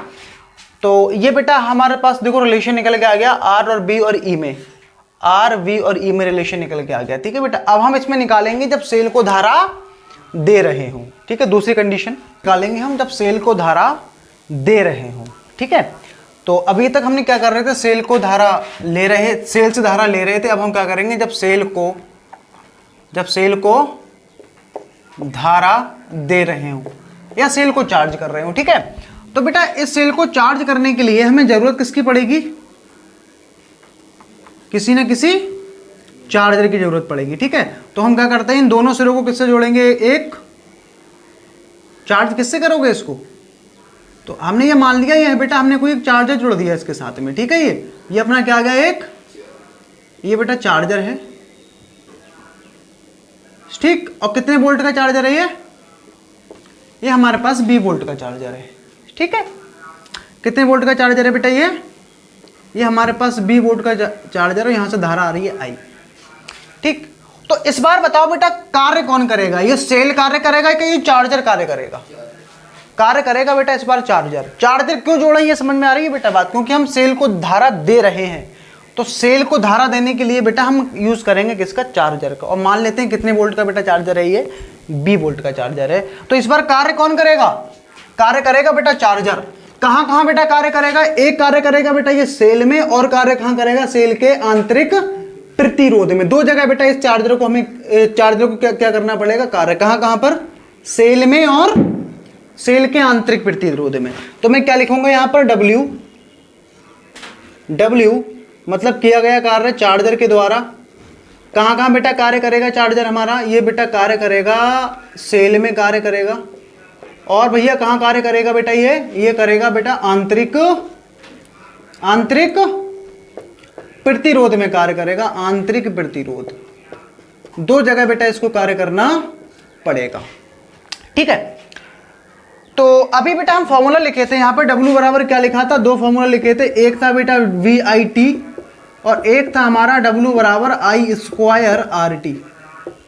तो ये बेटा हमारे पास देखो रिलेशन निकल के आ गया आर और बी और ई में, आर वी और ई में रिलेशन निकल के आ गया। ठीक है बेटा, अब हम इसमें निकालेंगे जब सेल को धारा दे रहे हो। ठीक है, दूसरी कंडीशन निकालेंगे हम जब सेल को धारा दे रहे हो। ठीक है, तो अभी तक हमने क्या कर रहे थे, सेल को धारा ले रहे, सेल से धारा ले रहे थे। अब हम क्या करेंगे, जब सेल को धारा दे रहे हो या सेल को चार्ज कर रहे हो। ठीक है, तो बेटा इस सेल को चार्ज करने के लिए हमें जरूरत किसकी पड़ेगी, किसी न किसी चार्जर की जरूरत पड़ेगी। ठीक है, तो हम क्या करते हैं, इन दोनों सिरों को किससे जोड़ेंगे, एक चार्ज किससे करोगे इसको, तो हमने ये मान लिया ये बेटा हमने कोई एक चार्जर जोड़ दिया इसके साथ में। ठीक है, ये अपना क्या आ गया, एक ये बेटा चार्जर है। ठीक, और कितने वोल्ट का चार्जर है ये हमारे पास 20 वोल्ट का चार्जर है। ठीक है, कितने वोल्ट का चार्जर है बेटा, ये हमारे पास 20 वोल्ट का चार्जर है, यहां से धारा आ रही है आई। ठीक, तो इस बार बताओ बेटा कार्य कौन करेगा, ये सेल कार्य करेगा कि ये चार्जर कार्य करेगा, कार्य करेगा बेटा इस बार चार्जर। चार्जर क्यों जोड़ा ये समझ में आ रही है बेटा बात, क्योंकि हम सेल को धारा दे रहे हैं, तो सेल को धारा देने के लिए बेटा हम यूज करेंगे किसका, चार्जर का। और मान लेते हैं कितने वोल्ट का बेटा चार्जर है, ये 20 वोल्ट का चार्जर है। तो इस बार कार्य कौन करेगा, कार्य करेगा बेटा चार्जर। कहां कहां बेटा कार्य करेगा, एक कार्य करेगा बेटा ये सेल में, और कार्य कहां करेगा, सेल के आंतरिक प्रतिरोध में। दो जगह बेटा इस चार्जर को हमें, चार्जर को क्या करना पड़ेगा, कार्य कहां पर, सेल में और सेल के आंतरिक प्रतिरोध में। तो मैं क्या लिखूंगा यहां पर, W मतलब किया गया कार्य चार्जर के द्वारा। कहां कहां बेटा कार्य करेगा चार्जर हमारा, ये बेटा कार्य करेगा सेल में, कार्य करेगा। और भैया कहां कार्य करेगा बेटा, ये करेगा बेटा आंतरिक प्रतिरोध में कार्य करेगा, आंतरिक प्रतिरोध। दो जगह बेटा इसको कार्य करना पड़ेगा। ठीक है, तो अभी बेटा हम फॉर्मूला लिखे थे यहाँ पर, W बराबर क्या लिखा था, दो फॉर्मूला लिखे थे, एक था बेटा VIT और एक था हमारा W बराबर I स्क्वायर RT,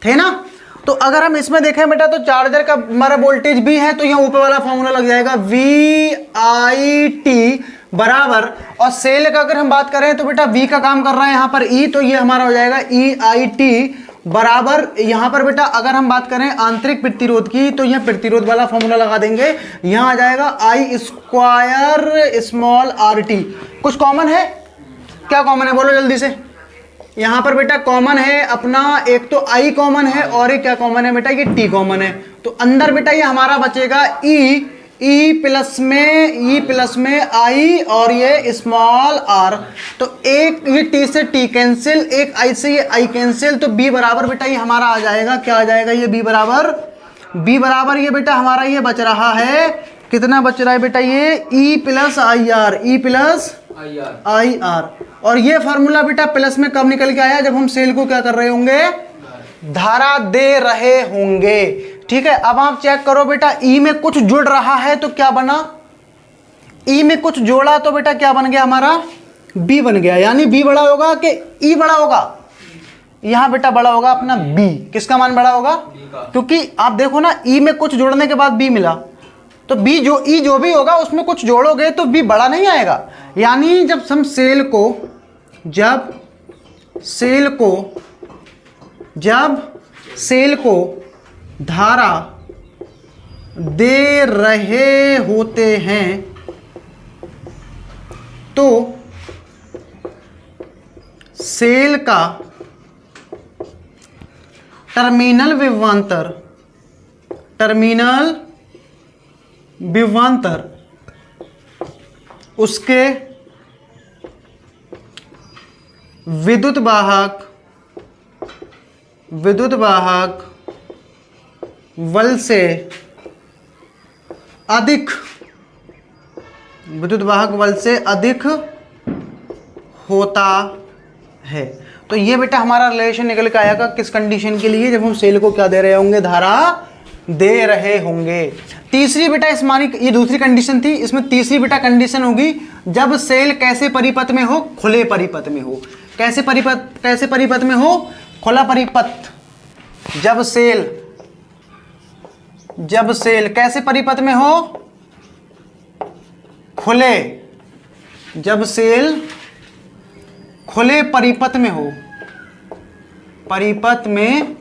थे ना। तो अगर हम इसमें देखें बेटा तो चार्जर का हमारा वोल्टेज भी है, तो यहाँ ऊपर वाला फॉर्मूला लग जाएगा VIT बराबर, और सेल का अगर हम बात करें तो बेटा V का काम कर रहा है यहाँ पर E, तो ये हमारा हो जाएगा EIT बराबर, यहां पर बेटा अगर हम बात करें आंतरिक प्रतिरोध की तो यह प्रतिरोध वाला फॉर्मूला लगा देंगे, यहां आ जाएगा I स्क्वायर स्मॉल RT। कुछ कॉमन है, क्या कॉमन है बोलो जल्दी से, यहां पर बेटा कॉमन है अपना, एक तो I कॉमन है और एक क्या कॉमन है बेटा, ये T कॉमन है। तो अंदर बेटा ये हमारा बचेगा E प्लस में I और ये स्मॉल r। तो एक ये T से T कैंसिल, एक I से ये I कैंसिल, तो B बराबर बेटा ये हमारा आ जाएगा, क्या आ जाएगा ये B बराबर ये बेटा हमारा ये बच रहा है, कितना बच रहा है बेटा ये E प्लस आई आर। और ये फार्मूला बेटा प्लस में कब निकल के आया, जब हम सेल को क्या कर रहे होंगे, धारा दे रहे होंगे। ठीक है, अब आप चेक करो बेटा ई में कुछ जुड़ रहा है तो क्या बना, ई में कुछ जोड़ा तो बेटा क्या बन गया हमारा, बी बन गया। यानी बी बड़ा होगा कि ई बड़ा होगा, यहां बेटा बड़ा होगा अपना बी। किसका मान बड़ा होगा, क्योंकि आप देखो ना ई में कुछ जोड़ने के बाद बी मिला, तो बी जो ई जो भी होगा उसमें कुछ जोड़ोगे तो बी बड़ा नहीं आएगा। यानी जब हम सेल को धारा दे रहे होते हैं तो सेल का टर्मिनल विभवांतर उसके विद्युत वाहक बल से अधिक, विद्युत वाहक बल से अधिक होता है। तो ये बेटा हमारा रिलेशन निकल के आएगा किस कंडीशन के लिए, जब हम सेल को क्या दे रहे होंगे, धारा दे रहे होंगे। तीसरी बेटा इस मानी, ये दूसरी कंडीशन थी, इसमें तीसरी बेटा कंडीशन होगी जब सेल कैसे परिपथ में हो, खुले परिपथ में हो। कैसे परिपथ में हो, खुला परिपथ। जब सेल कैसे परिपथ में हो, खुले, जब सेल खुले परिपथ में हो, परिपथ में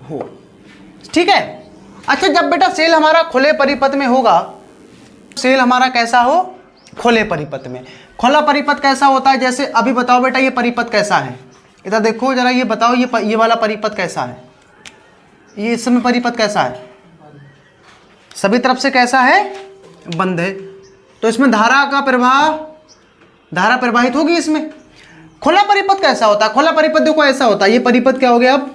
हो, ठीक है। अच्छा, जब बेटा सेल हमारा खुले परिपथ में होगा, सेल हमारा कैसा हो, खुले परिपथ में। खुला परिपथ कैसा होता है, जैसे अभी बताओ बेटा ये परिपथ कैसा है, इधर देखो जरा, ये बताओ ये वाला परिपथ कैसा है, ये इस समय परिपथ कैसा है, सभी तरफ से कैसा है, बंद है। तो इसमें धारा का प्रवाह, धारा प्रवाहित होगी इसमें। खुला परिपथ कैसा होता है, खुला परिपथ देखो ऐसा होता है, ये परिपथ क्या हो गया, अब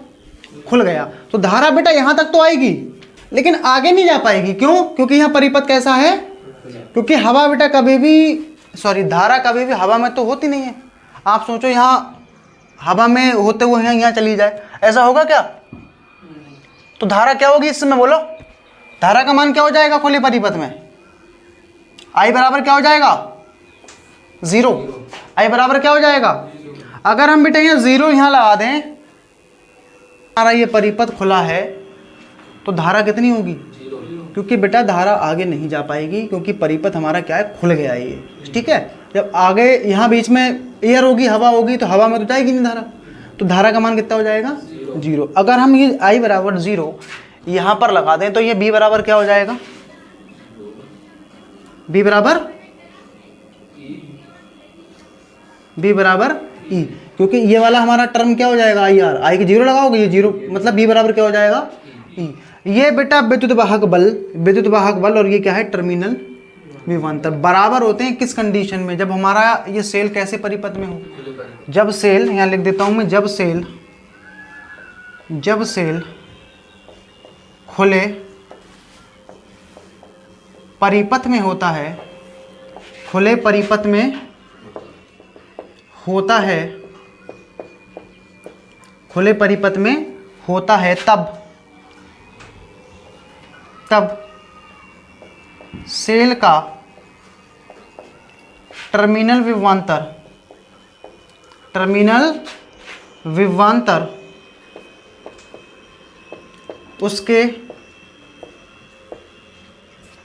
खुल गया, तो धारा बेटा यहां तक तो आएगी लेकिन आगे नहीं जा पाएगी। क्यों? क्योंकि यहाँ परिपथ कैसा है, क्योंकि हवा बेटा कभी भी, सॉरी, धारा कभी भी हवा में तो होती नहीं है। आप सोचो यहाँ हवा में होते हुए यहाँ चली जाए, ऐसा होगा क्या? तो धारा क्या होगी इस समय, बोलो, धारा का मान क्या हो जाएगा खुले परिपथ में, आई बराबर क्या हो जाएगा, 0। आई बराबर क्या हो जाएगा, अगर हम बेटा यहाँ 0 यहाँ लगा दें, हमारा ये परिपथ खुला है तो धारा कितनी होगी, क्योंकि बेटा धारा आगे नहीं जा पाएगी, क्योंकि परिपथ हमारा क्या है, खुल गया है ये, ठीक है। जब आगे यहाँ बीच में एयर होगी, हवा होगी, तो हवा में तो जाएगी नहीं धारा, तो धारा का मान कितना हो जाएगा, 0। अगर हम ये आई बराबर 0 यहाँ पर लगा दें तो ये बी बराबर क्या हो जाएगा, बी बराबर ई, क्योंकि ये वाला हमारा टर्म क्या हो जाएगा, आई आर, आई के 0 लगाओगे, ये 0 मतलब बी बराबर क्या हो जाएगा, ई। ये बेटा विद्युत वाहक बल और ये क्या है, टर्मिनल विभवांतर बराबर होते हैं किस कंडीशन में, जब हमारा ये सेल कैसे परिपथ में हो, जब सेल, यहाँ लिख देता हूं मैं, जब सेल खुले परिपथ में होता है, खुले परिपथ में होता है, खुले परिपथ में होता है, तब सेल का टर्मिनल विभवांतर उसके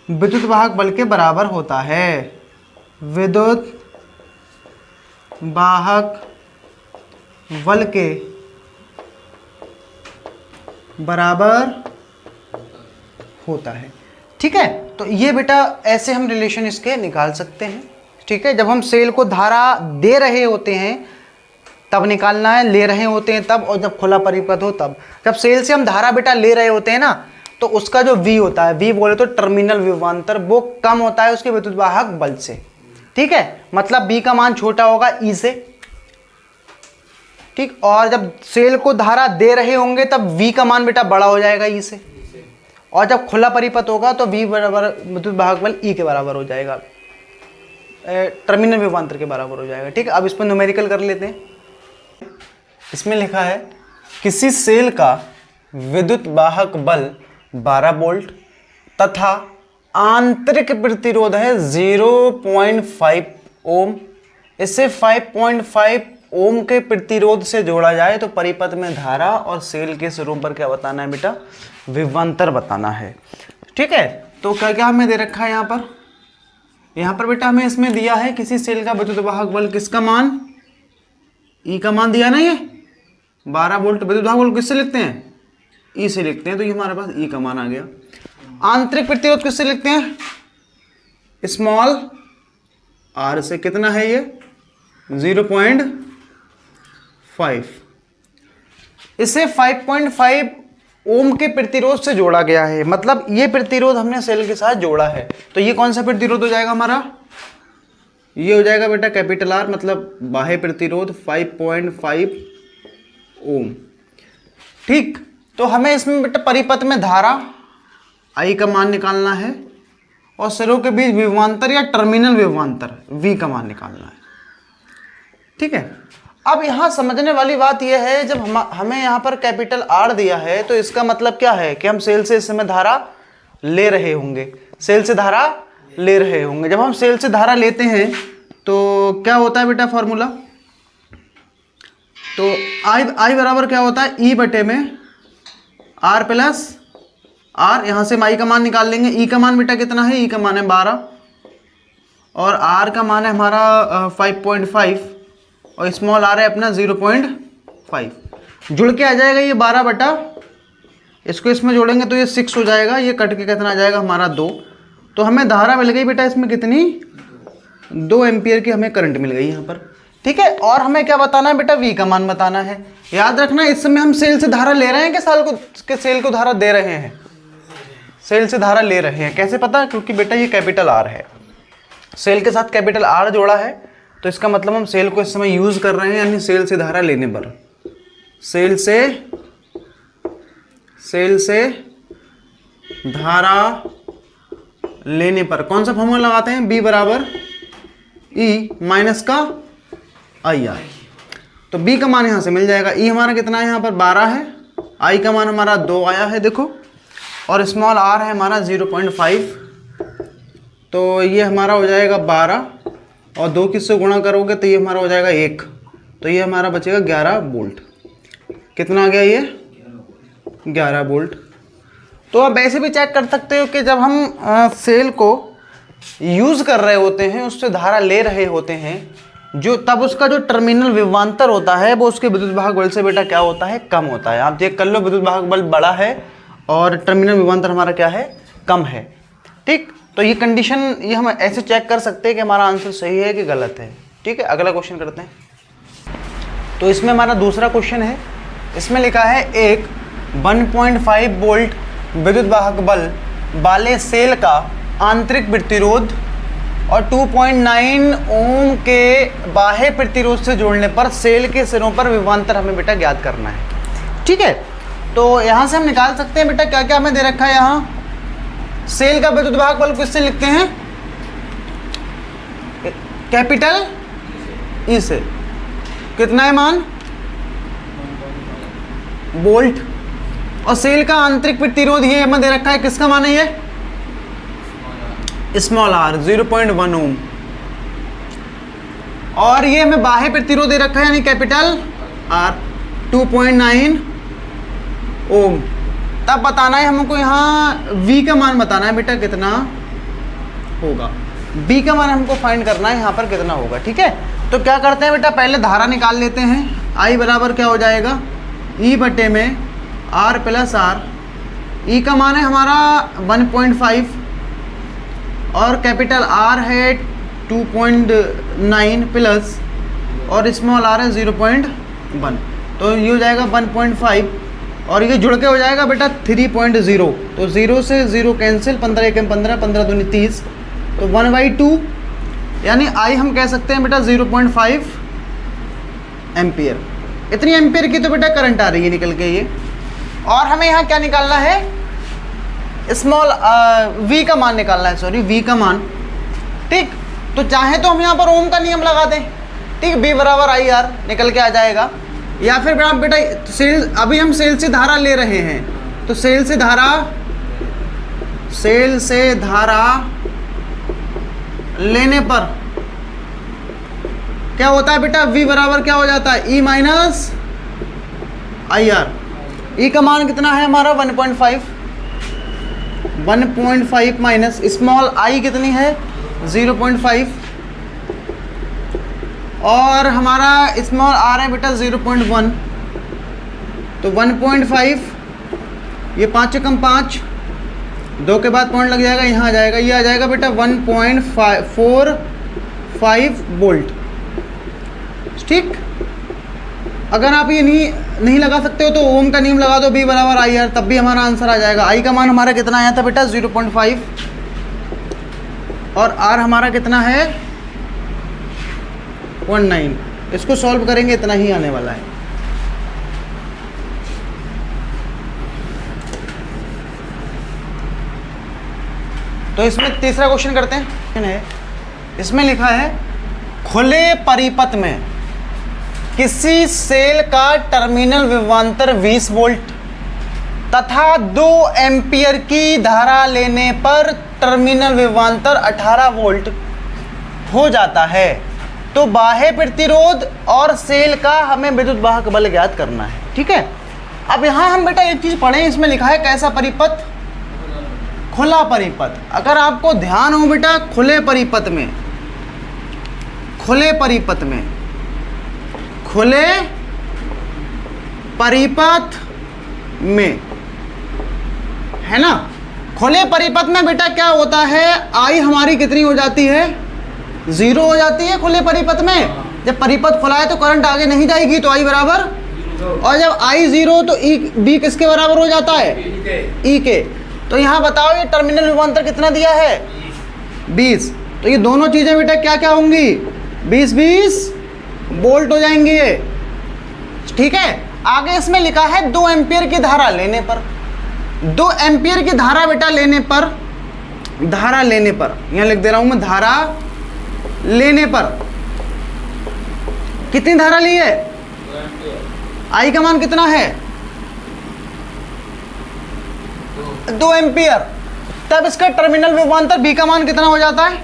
विद्युत वाहक बल के बराबर होता है, विद्युत वाहक बल के बराबर होता है, ठीक है। तो ये बेटा ऐसे हम रिलेशन इसके निकाल सकते हैं, ठीक है। जब हम सेल को धारा दे रहे होते हैं तब निकालना है, ले रहे होते हैं तब, और जब खुला परिपथ हो तब। जब सेल से हम धारा बेटा ले रहे होते हैं ना, तो उसका जो V होता है, V बोले तो टर्मिनल विभवांतर, वो कम होता है उसके विद्युत वाहक बल से, ठीक है। मतलब B का मान छोटा होगा E से, ठीक। और जब सेल को धारा दे रहे होंगे तब V का मान बेटा बड़ा हो जाएगा E से, और जब खुला परिपथ होगा तो V बराबर विद्युत वाहक बल E के बराबर हो जाएगा, टर्मिनल विभवांतर के बराबर हो जाएगा, ठीक है। अब इस पर न्यूमेरिकल कर लेते हैं। इसमें लिखा है किसी सेल का विद्युत वाहक बल 12 वोल्ट तथा आंतरिक प्रतिरोध है 0.5 ओम। इसे 5.5 ओम के प्रतिरोध से जोड़ा जाए तो परिपथ में धारा और सेल के स्वरूप पर क्या बताना है बेटा, विभवांतर बताना है, ठीक है। तो क्या क्या हमें दे रखा है यहाँ पर बेटा हमें इसमें दिया है किसी सेल का विद्युत वाहक बल, किसका मान, ई का मान दिया ना, ये 12 वोल्ट विद्युत वाहक बल किससे लिखते हैं, ई से लिखते हैं, तो ये हमारे पास ई का मान आ गया। आंतरिक प्रतिरोध किससे लिखते हैं, स्मॉल आर से, कितना है ये 0.5। इसे 5.5 ओम के प्रतिरोध से जोड़ा गया है, मतलब ये प्रतिरोध हमने सेल के साथ जोड़ा है, तो ये कौन सा प्रतिरोध हो जाएगा हमारा, ये हो जाएगा बेटा कैपिटल आर, मतलब बाह्य प्रतिरोध 5.5 ओम, ठीक। तो हमें इसमें बेटा परिपथ में धारा आई का मान निकालना है और सिरों के बीच विभवांतर या टर्मिनल विभवांतर V का मान निकालना है, ठीक है। अब यहाँ समझने वाली बात यह है, जब हमें यहाँ पर कैपिटल R दिया है तो इसका मतलब क्या है कि हम सेल से इस समय धारा ले रहे होंगे, सेल से धारा ले रहे होंगे। जब हम सेल से धारा लेते हैं तो क्या होता है बेटा फॉर्मूला, तो I बराबर क्या होता है, E बटे में R प्लस R, यहाँ से हम I का मान निकाल लेंगे। E का मान बेटा कितना है, E का मान है 12 और R का मान है हमारा 5.5 और स्मॉल r है अपना 0.5। जुड़ के आ जाएगा ये 12 बटा, इसको इसमें जोड़ेंगे तो ये 6 हो जाएगा, ये कट के कितना आ जाएगा हमारा 2। तो हमें धारा मिल गई बेटा इसमें कितनी, 2 एम्पियर की हमें करंट मिल गई यहाँ पर। ठीक है, और हमें क्या बताना है बेटा, V का मान बताना है। याद रखना इस समय हम सेल से धारा ले रहे हैं कि सेल को धारा दे रहे हैं, सेल से धारा ले रहे हैं। कैसे पता, क्योंकि बेटा ये कैपिटल R है, सेल के साथ कैपिटल R जोड़ा है तो इसका मतलब हम सेल को इस समय यूज कर रहे हैं, यानी सेल से धारा लेने पर, सेल से धारा लेने पर कौन सा फॉर्मूला लगाते हैं, B बराबर E माइनस का IR। तो B का मान यहां से मिल जाएगा, E हमारा कितना है यहाँ पर 12 है, I का मान हमारा 2 आया है देखो, और स्मॉल r है हमारा 0.5, तो ये हमारा हो जाएगा 12 और 2 किससे गुणा करोगे तो ये हमारा हो जाएगा 1, तो ये हमारा बचेगा 11 वोल्ट। कितना आ गया ये 11 वोल्ट। तो आप ऐसे भी चेक कर सकते हो कि जब हम सेल को यूज़ कर रहे होते हैं, उससे धारा ले रहे होते हैं, जो तब उसका जो टर्मिनल विभवांतर होता है वो उसके विद्युत वाहक बल से बेटा क्या होता है, कम होता है। आप चेक कर लो, विद्युत वाहक बल बड़ा है और टर्मिनल विभवांतर हमारा क्या है, कम है। ठीक, तो ये कंडीशन ये हम ऐसे चेक कर सकते हैं कि हमारा आंसर सही है कि गलत है। ठीक है, अगला क्वेश्चन करते हैं। तो इसमें हमारा दूसरा क्वेश्चन है, इसमें लिखा है एक 1.5 वोल्ट विद्युत वाहक बल वाले सेल का आंतरिक प्रतिरोध और 2.9 ओम के बाह्य प्रतिरोध से जोड़ने पर सेल के सिरों पर विभवांतर हमें बेटा ज्ञात करना है। ठीक है, तो यहाँ से हम निकाल सकते हैं बेटा क्या क्या हमें दे रखा है। यहाँ सेल का विद्युत वाहक बल किससे लिखते हैं, कैपिटल ई से। कितना है मान, वोल्ट, और सेल का आंतरिक प्रतिरोध ये हमें दे रखा है, किसका मान है ये, स्मॉल r 0.1 ओम, और ये हमें बाह्य प्रतिरोध दे रखा है यानी कैपिटल R 2.9 ओम। तब बताना है हमको यहाँ V का मान बताना है बेटा कितना होगा, B का मान हमको फाइंड करना है यहाँ पर कितना होगा। ठीक है, तो क्या करते हैं बेटा, पहले धारा निकाल लेते हैं। I बराबर क्या हो जाएगा, E बटे में R प्लस R, E का मान है हमारा 1.5 और कैपिटल R है 2.9 प्लस और स्मॉल r है 0.1, तो ये हो जाएगा 1.5 और ये जुड़ के हो जाएगा बेटा 3.0, तो 0 से 0 कैंसिल, 15 एकम 15, 15 दूनी 30, तो 1/2 यानी I हम कह सकते हैं बेटा 0.5 एम्पियर। इतनी एम्पियर की तो बेटा करंट आ रही है निकल के ये। और हमें यहाँ क्या निकालना है, स्मॉल V का मान निकालना है, सॉरी V का मान। ठीक, तो चाहे तो हम यहाँ पर ओम का नियम लगा दें। ठीक, B बराबर IR निकल के आ जाएगा, या फिर बेटा सेल, अभी हम सेल से धारा ले रहे हैं तो सेल से धारा लेने पर क्या होता है बेटा, V बराबर क्या हो जाता है, E माइनस IR। E का मान कितना है हमारा 1.5 माइनस स्मॉल I कितनी है 0.5 और हमारा स्मॉल r है बेटा 0.1, तो 1.5, ये 5 कम 5, 2 के बाद पॉइंट लग जाएगा, यहाँ आ जाएगा, ये आ जाएगा बेटा 1.45 वोल्ट। ठीक, अगर आप ये नहीं लगा सकते हो तो ओम का नियम लगा दो, B बराबर IR, तब भी हमारा आंसर आ जाएगा। I का मान हमारा कितना आया था बेटा 0.5 और R हमारा कितना है 0.9। इसको सॉल्व करेंगे इतना ही आने वाला है। तो इसमें तीसरा क्वेश्चन करते हैं। इसमें लिखा है खुले परिपथ में, किसी सेल का टर्मिनल विभवांतर 20 वोल्ट तथा 2 एम्पियर की धारा लेने पर टर्मिनल विभवांतर 18 वोल्ट हो जाता है, तो बाह्य प्रतिरोध और सेल का हमें विद्युत वाहक बल ज्ञात करना है। ठीक है, अब यहाँ हम बेटा एक चीज पढ़ें, इसमें लिखा है कैसा परिपथ, खुला परिपथ। अगर आपको ध्यान हो बेटा, खुले परिपथ में खुले परिपथ में है ना, खुले परिपथ में बेटा क्या होता है, आई हमारी कितनी हो जाती है, 0 हो जाती है खुले परिपथ में। जब परिपथ खुला है तो करंट आगे नहीं जाएगी, तो आई बराबर, और जब आई 0 तो ई बी किसके बराबर हो जाता है, ई के। तो यहाँ बताओ ये टर्मिनल विभवांतर कितना दिया है, 20। तो ये दोनों चीजें बेटा क्या क्या होंगी, 20-20 वोल्ट हो जाएंगी ये। ठीक है, आगे इसमें लिखा है 2 एम्पियर की धारा लेने पर, 2 एम्पियर की धारा बेटा लेने पर यहाँ लिख दे रहा हूं मैं, धारा लेने पर कितनी धारा ली है, आई का मान कितना है, 2 एम्पियर। तब इसका टर्मिनल विभवांतर बी का मान कितना हो जाता है,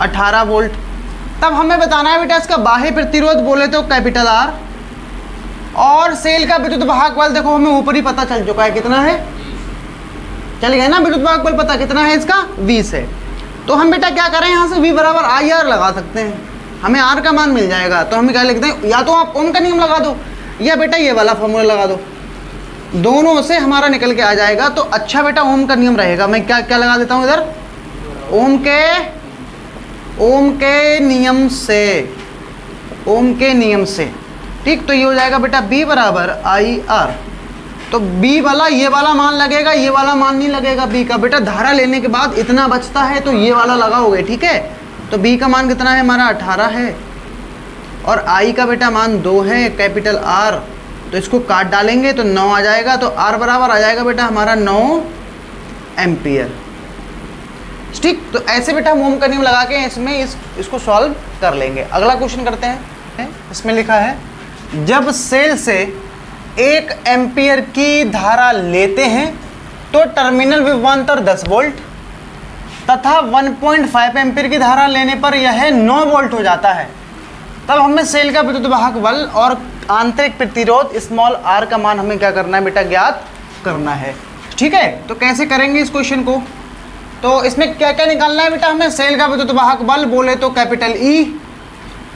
18 वोल्ट। तब हमें बताना है बेटा इसका बाह्य प्रतिरोध बोले तो कैपिटल आर, और सेल का विद्युत वाहक बल देखो हमें ऊपर ही पता चल चुका है कितना है, चल गया ना, विद्युत वाहक बल पता कितना है इसका, 20 है। तो हम बेटा क्या करें, यहाँ से V बराबर आई आर लगा सकते हैं, हमें आर का मान मिल जाएगा। तो हम क्या लिखते हैं, या तो आप ओम का नियम लगा दो, या बेटा ये वाला फॉर्मूला लगा दो, दोनों से हमारा निकल के आ जाएगा। तो अच्छा बेटा ओम का नियम रहेगा, मैं क्या क्या लगा देता हूँ इधर, ओम के नियम से। ठीक, तो ये हो जाएगा बेटा B बराबर आई आर। तो B वाला ये वाला मान लगेगा, ये वाला मान नहीं लगेगा B का। बेटा धारा लेने के बाद इतना बचता है तो ये वाला लगाओगे। ठीक है, तो B का मान कितना है हमारा, 18 है, और I का बेटा मान 2 है, कैपिटल R। तो इसको काट डालेंगे तो 9 आ जाएगा, तो R बराबर आ जाएगा बेटा हमारा 9 एम्पियर। ठीक, तो ऐसे बेटा हम ओम का नियम लगा के इसमें इसको सॉल्व कर लेंगे। अगला क्वेश्चन करते हैं, इसमें लिखा है जब सेल से 1 एम्पियर की धारा लेते हैं तो टर्मिनल विभवांतर 10 वोल्ट तथा 1.5 एम्पियर की धारा लेने पर यह 9 वोल्ट हो जाता है। तब हमें सेल का विद्युत वाहक बल और आंतरिक प्रतिरोध स्मॉल r का मान हमें क्या करना है बेटा, ज्ञात करना है। ठीक है, तो कैसे करेंगे इस क्वेश्चन को, तो इसमें क्या क्या निकालना है बेटा हमें, सेल का विद्युत वाहक बल बोले तो कैपिटल E,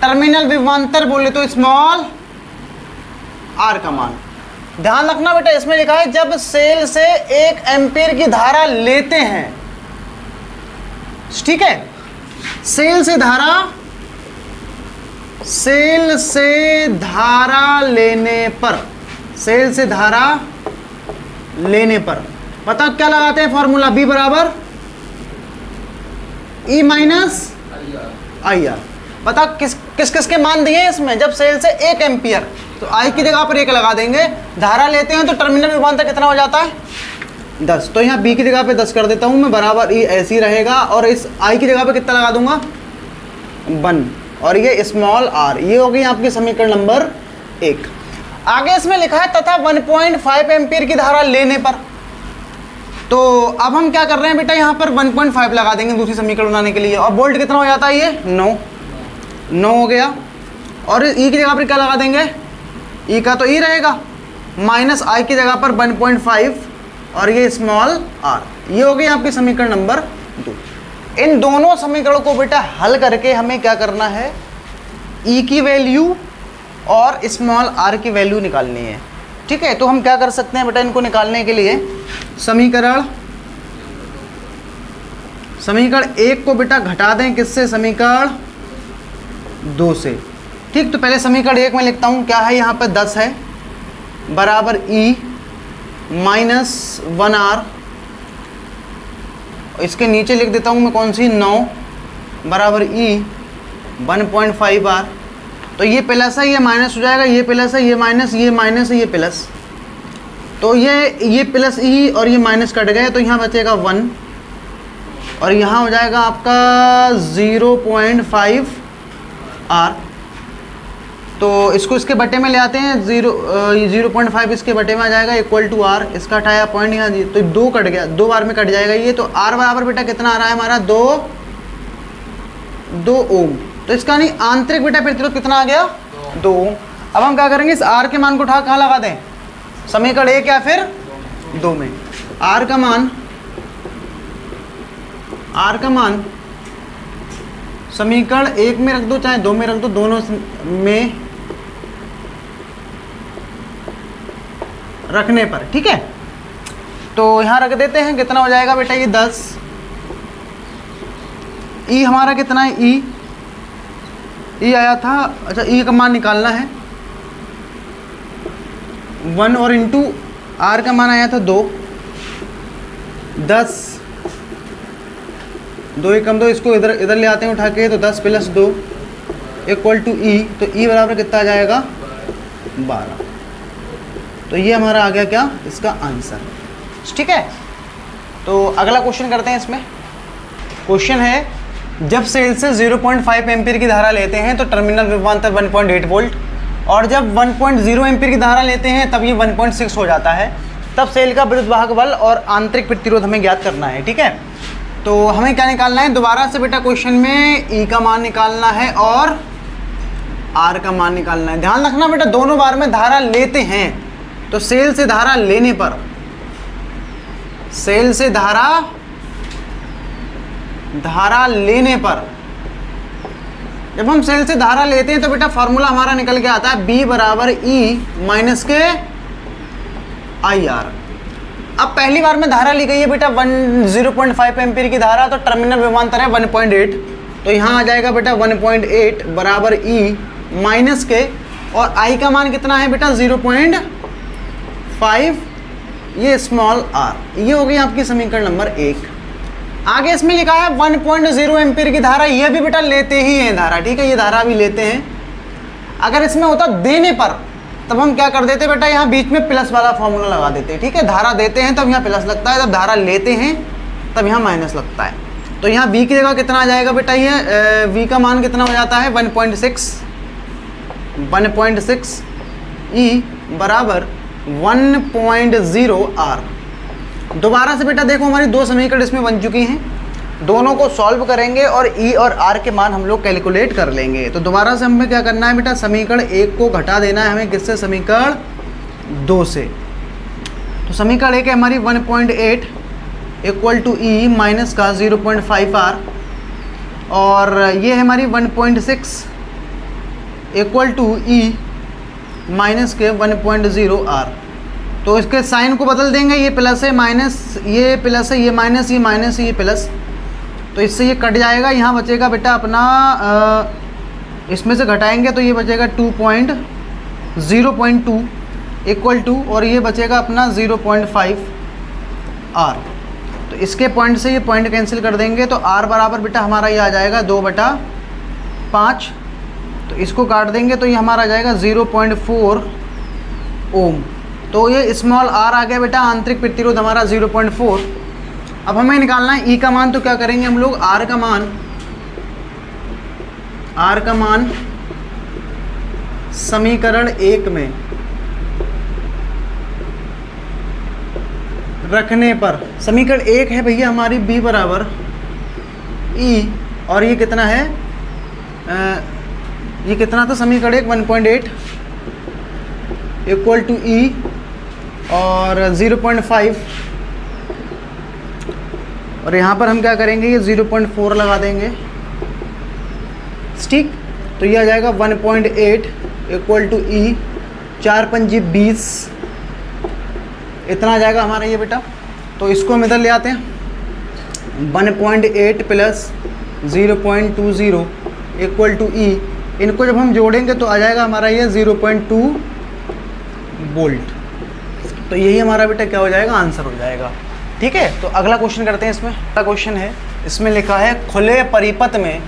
टर्मिनल विभवांतर बोले तो स्मॉल r का मान। ध्यान रखना बेटा इसमें लिखा है जब सेल से 1 एम्पियर की धारा लेते हैं। ठीक है, सेल से धारा लेने पर पता क्या लगाते हैं फॉर्मूला, B बराबर E माइनस आई आर। पता किस के मान दिए हैं इसमें, जब सेल से 1 एम्पियर, तो I की जगह पर 1 लगा देंगे, धारा लेते हैं तो टर्मिनल विभवांतर कितना हो जाता है, 10। तो यहाँ B की जगह पे 10 कर देता हूँ मैं, बराबर E ऐसे ही रहेगा, और इस I की जगह पे कितना लगा दूंगा, 1, और ये स्मॉल r। ये हो गई आपकी समीकरण नंबर 1। आगे इसमें लिखा है तथा 1.5 एम्पियर की धारा लेने पर। तो अब हम क्या कर रहे हैं बेटा, यहाँ पर 1.5 लगा देंगे दूसरी समीकरण बनाने के लिए, और वोल्ट कितना हो जाता है, ये 9 हो गया, और E की जगह पर क्या लगा देंगे, E का तो E रहेगा, माइनस I की जगह पर 1.5, और ये स्मॉल r। ये हो गई आपकी समीकरण नंबर 2। इन दोनों समीकरणों को बेटा हल करके हमें क्या करना है, E की वैल्यू और स्मॉल r की वैल्यू निकालनी है। ठीक है, तो हम क्या कर सकते हैं बेटा, इनको निकालने के लिए समीकरण 1 को बेटा घटा दें किससे, समीकरण 2 से। ठीक, तो पहले समीकरण 1 में लिखता हूँ, क्या है यहाँ पर 10 है, बराबर E माइनस 1r, इसके नीचे लिख देता हूँ मैं कौन सी, 9 बराबर E 1.5r। तो ये प्लस है, ये माइनस हो जाएगा, ये प्लस है, ये माइनस, ये माइनस है, ये प्लस, तो ये प्लस E और ये माइनस कट गए, तो यहाँ बचेगा 1, और यहाँ हो जाएगा आपका 0.5r। तो इसको इसके बटे में ले आते हैं, 0.5 इसके बटे में आ जाएगा इक्वल टू आर, इसका हटाया पॉइंट यहाँ जी, तो 2 कट गया, 2 बार में कट जाएगा ये। तो आर बराबर बेटा कितना आ रहा है हमारा 2 ओम। तो इसका नहीं आंतरिक बेटा प्रतिरोध कितना आ गया 2 ओम। अब हम क्या करेंगे, इस आर के मान को उठा कहाँ लगा दें, समीकरण 1 या फिर 2 में। आर का मान समीकरण 1 में रख दो चाहे 2 में रख दो, दोनों में रखने पर, ठीक है। तो यहाँ रख देते हैं, कितना हो जाएगा बेटा ये 10। ई हमारा कितना है, ई आया था, अच्छा ई का मान निकालना है 1 और इंटू आर का मान आया था 2, 10, 2 एकम 2, इसको इधर ले आते हैं उठा के, तो 10 + 2 इक्वल टू ई। तो ई बराबर कितना आ जाएगा 12। तो ये हमारा आ गया क्या, इसका आंसर, ठीक है। तो अगला क्वेश्चन करते हैं। इसमें क्वेश्चन है, जब सेल से 0.5 एम्पीयर की धारा लेते हैं तो टर्मिनल विभवांतर 1.8 वोल्ट, और जब 1.0 एम्पीयर की धारा लेते हैं तब ये 1.6 हो जाता है। तब सेल का विद्युत वाहक बल और आंतरिक प्रतिरोध हमें ज्ञात करना है, ठीक है। तो हमें क्या निकालना है, दोबारा से बेटा क्वेश्चन में ई का मान निकालना है और आर का मान निकालना है। ध्यान रखना बेटा, दोनों बार में धारा लेते हैं, तो सेल से धारा लेने पर, सेल से धारा लेने पर, जब हम सेल से धारा लेते हैं तो बेटा फॉर्मूला हमारा निकल के आता है B बराबर E माइनस के IR। अब पहली बार में धारा ली गई है बेटा 0.5 एम्पीयर की धारा, तो टर्मिनल विभवांतर है 1.8, तो यहाँ आ जाएगा बेटा 1.8 बराबर E माइनस के, और I का मान कितना है बेटा 0.5, ये स्मॉल r, ये हो गई आपकी समीकरण नंबर 1। आगे इसमें लिखा है 1.0 एम्पीयर की धारा, ये भी बेटा लेते ही हैं धारा, ठीक है, ये धारा भी लेते हैं। अगर इसमें होता देने पर, तब हम क्या कर देते बेटा, यहाँ बीच में प्लस वाला फॉर्मूला लगा देते हैं, ठीक है। धारा देते हैं तब यहाँ प्लस लगता है, तब धारा लेते हैं तब यहाँ माइनस लगता है। तो यहाँ V की जगह कितना आ जाएगा बेटा, ये V का मान कितना हो जाता है 1.6 E बराबर 1.0 R। दोबारा से बेटा देखो, हमारी 2 समीकरण इसमें बन चुकी हैं, दोनों को सॉल्व करेंगे और E और R के मान हम लोग कैलकुलेट कर लेंगे। तो दोबारा से हमें क्या करना है बेटा, समीकरण 1 को घटा देना है हमें, किससे, समीकरण 2 से। तो समीकरण 1 है हमारी 1.8 इक्वल टू E माइनस का 0.5 R, और ये है हमारी 1.6 इक्वल टू E माइनस के 1.0 R। तो इसके साइन को बदल देंगे, ये प्लस है माइनस, ये प्लस है, ये माइनस, ये माइनस, ये प्लस, तो इससे ये कट जाएगा। यहाँ बचेगा बेटा अपना इसमें से घटाएंगे तो ये बचेगा 0.2 इक्वल टू, और ये बचेगा अपना 0.5 R। तो इसके पॉइंट से ये पॉइंट कैंसिल कर देंगे, तो R बराबर बेटा हमारा ये आ जाएगा 2/5। तो इसको काट देंगे तो ये हमारा आ जाएगा 0.4 ओम। तो ये स्मॉल r आ गया बेटा, आंतरिक प्रतिरोध हमारा 0.4। अब हमें निकालना है E का मान, तो क्या करेंगे हम लोग, R का मान समीकरण 1 में रखने पर, समीकरण 1 है भैया हमारी B बराबर E, और ये कितना है, ये कितना था समीकरण 1 1.8 इक्वल टू E और 0.5, और यहाँ पर हम क्या करेंगे, ये 0.4 लगा देंगे, ठीक। तो ये आ जाएगा 1.8 इक्वल टू E, 4×5 20, इतना आ जाएगा हमारा ये बेटा। तो इसको हम इधर ले आते हैं, 1.8 प्लस 0.20 इक्वल टू E, इनको जब हम जोड़ेंगे तो आ जाएगा हमारा ये 0.2 वोल्ट। तो यही हमारा बेटा क्या हो जाएगा, आंसर हो जाएगा, ठीक है। तो अगला क्वेश्चन करते हैं। इसमें अगला क्वेश्चन है, इसमें लिखा है खुले परिपथ में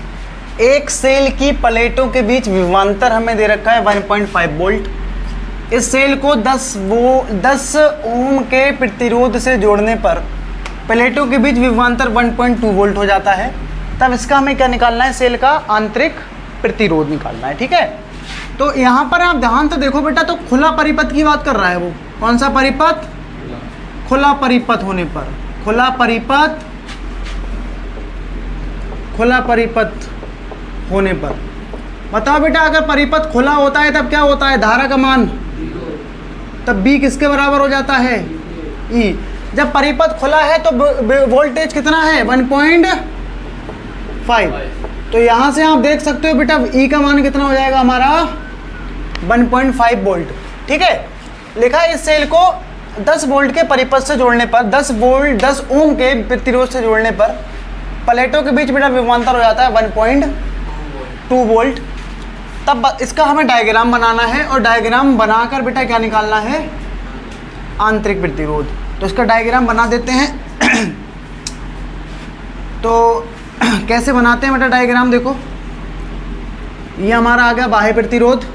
एक सेल की प्लेटों के बीच विभवांतर हमें दे रखा है 1.5 वोल्ट। इस सेल को 10 ओम के प्रतिरोध से जोड़ने पर प्लेटों के बीच विभवांतर 1.2 वोल्ट हो जाता है। तब इसका हमें क्या निकालना है, सेल का आंतरिक प्रतिरोध निकालना है, ठीक है। तो यहाँ पर आप ध्यान से देखो बेटा, तो खुला परिपथ की बात कर रहा है वो। कौन सा परिपथ? खुला परिपथ होने पर, खुला परिपथ, खुला परिपथ होने पर। बताओ बेटा, अगर परिपथ खुला होता है तब क्या होता है? धारा का मान, तब B किसके बराबर हो जाता है? E। जब परिपथ खुला है तो वोल्टेज कितना है? 1.5। तो यहाँ से आप देख सकते हो बेटा E का मान कितना हो जाएगा हमारा? 1.5 वोल्ट। ठीक है, लिखा है इस सेल को 10 वोल्ट के परिपथ से जोड़ने पर, 10 ओम के प्रतिरोध से जोड़ने पर प्लेटों के बीच बेटा विभवांतर हो जाता है 1.2 वोल्ट। तब इसका हमें डायग्राम बनाना है, और डायग्राम बनाकर बेटा क्या निकालना है? आंतरिक प्रतिरोध। तो इसका डायग्राम बना देते हैं। तो कैसे बनाते हैं बेटा डायग्राम? देखो, ये हमारा आ गया बाह्य प्रतिरोध,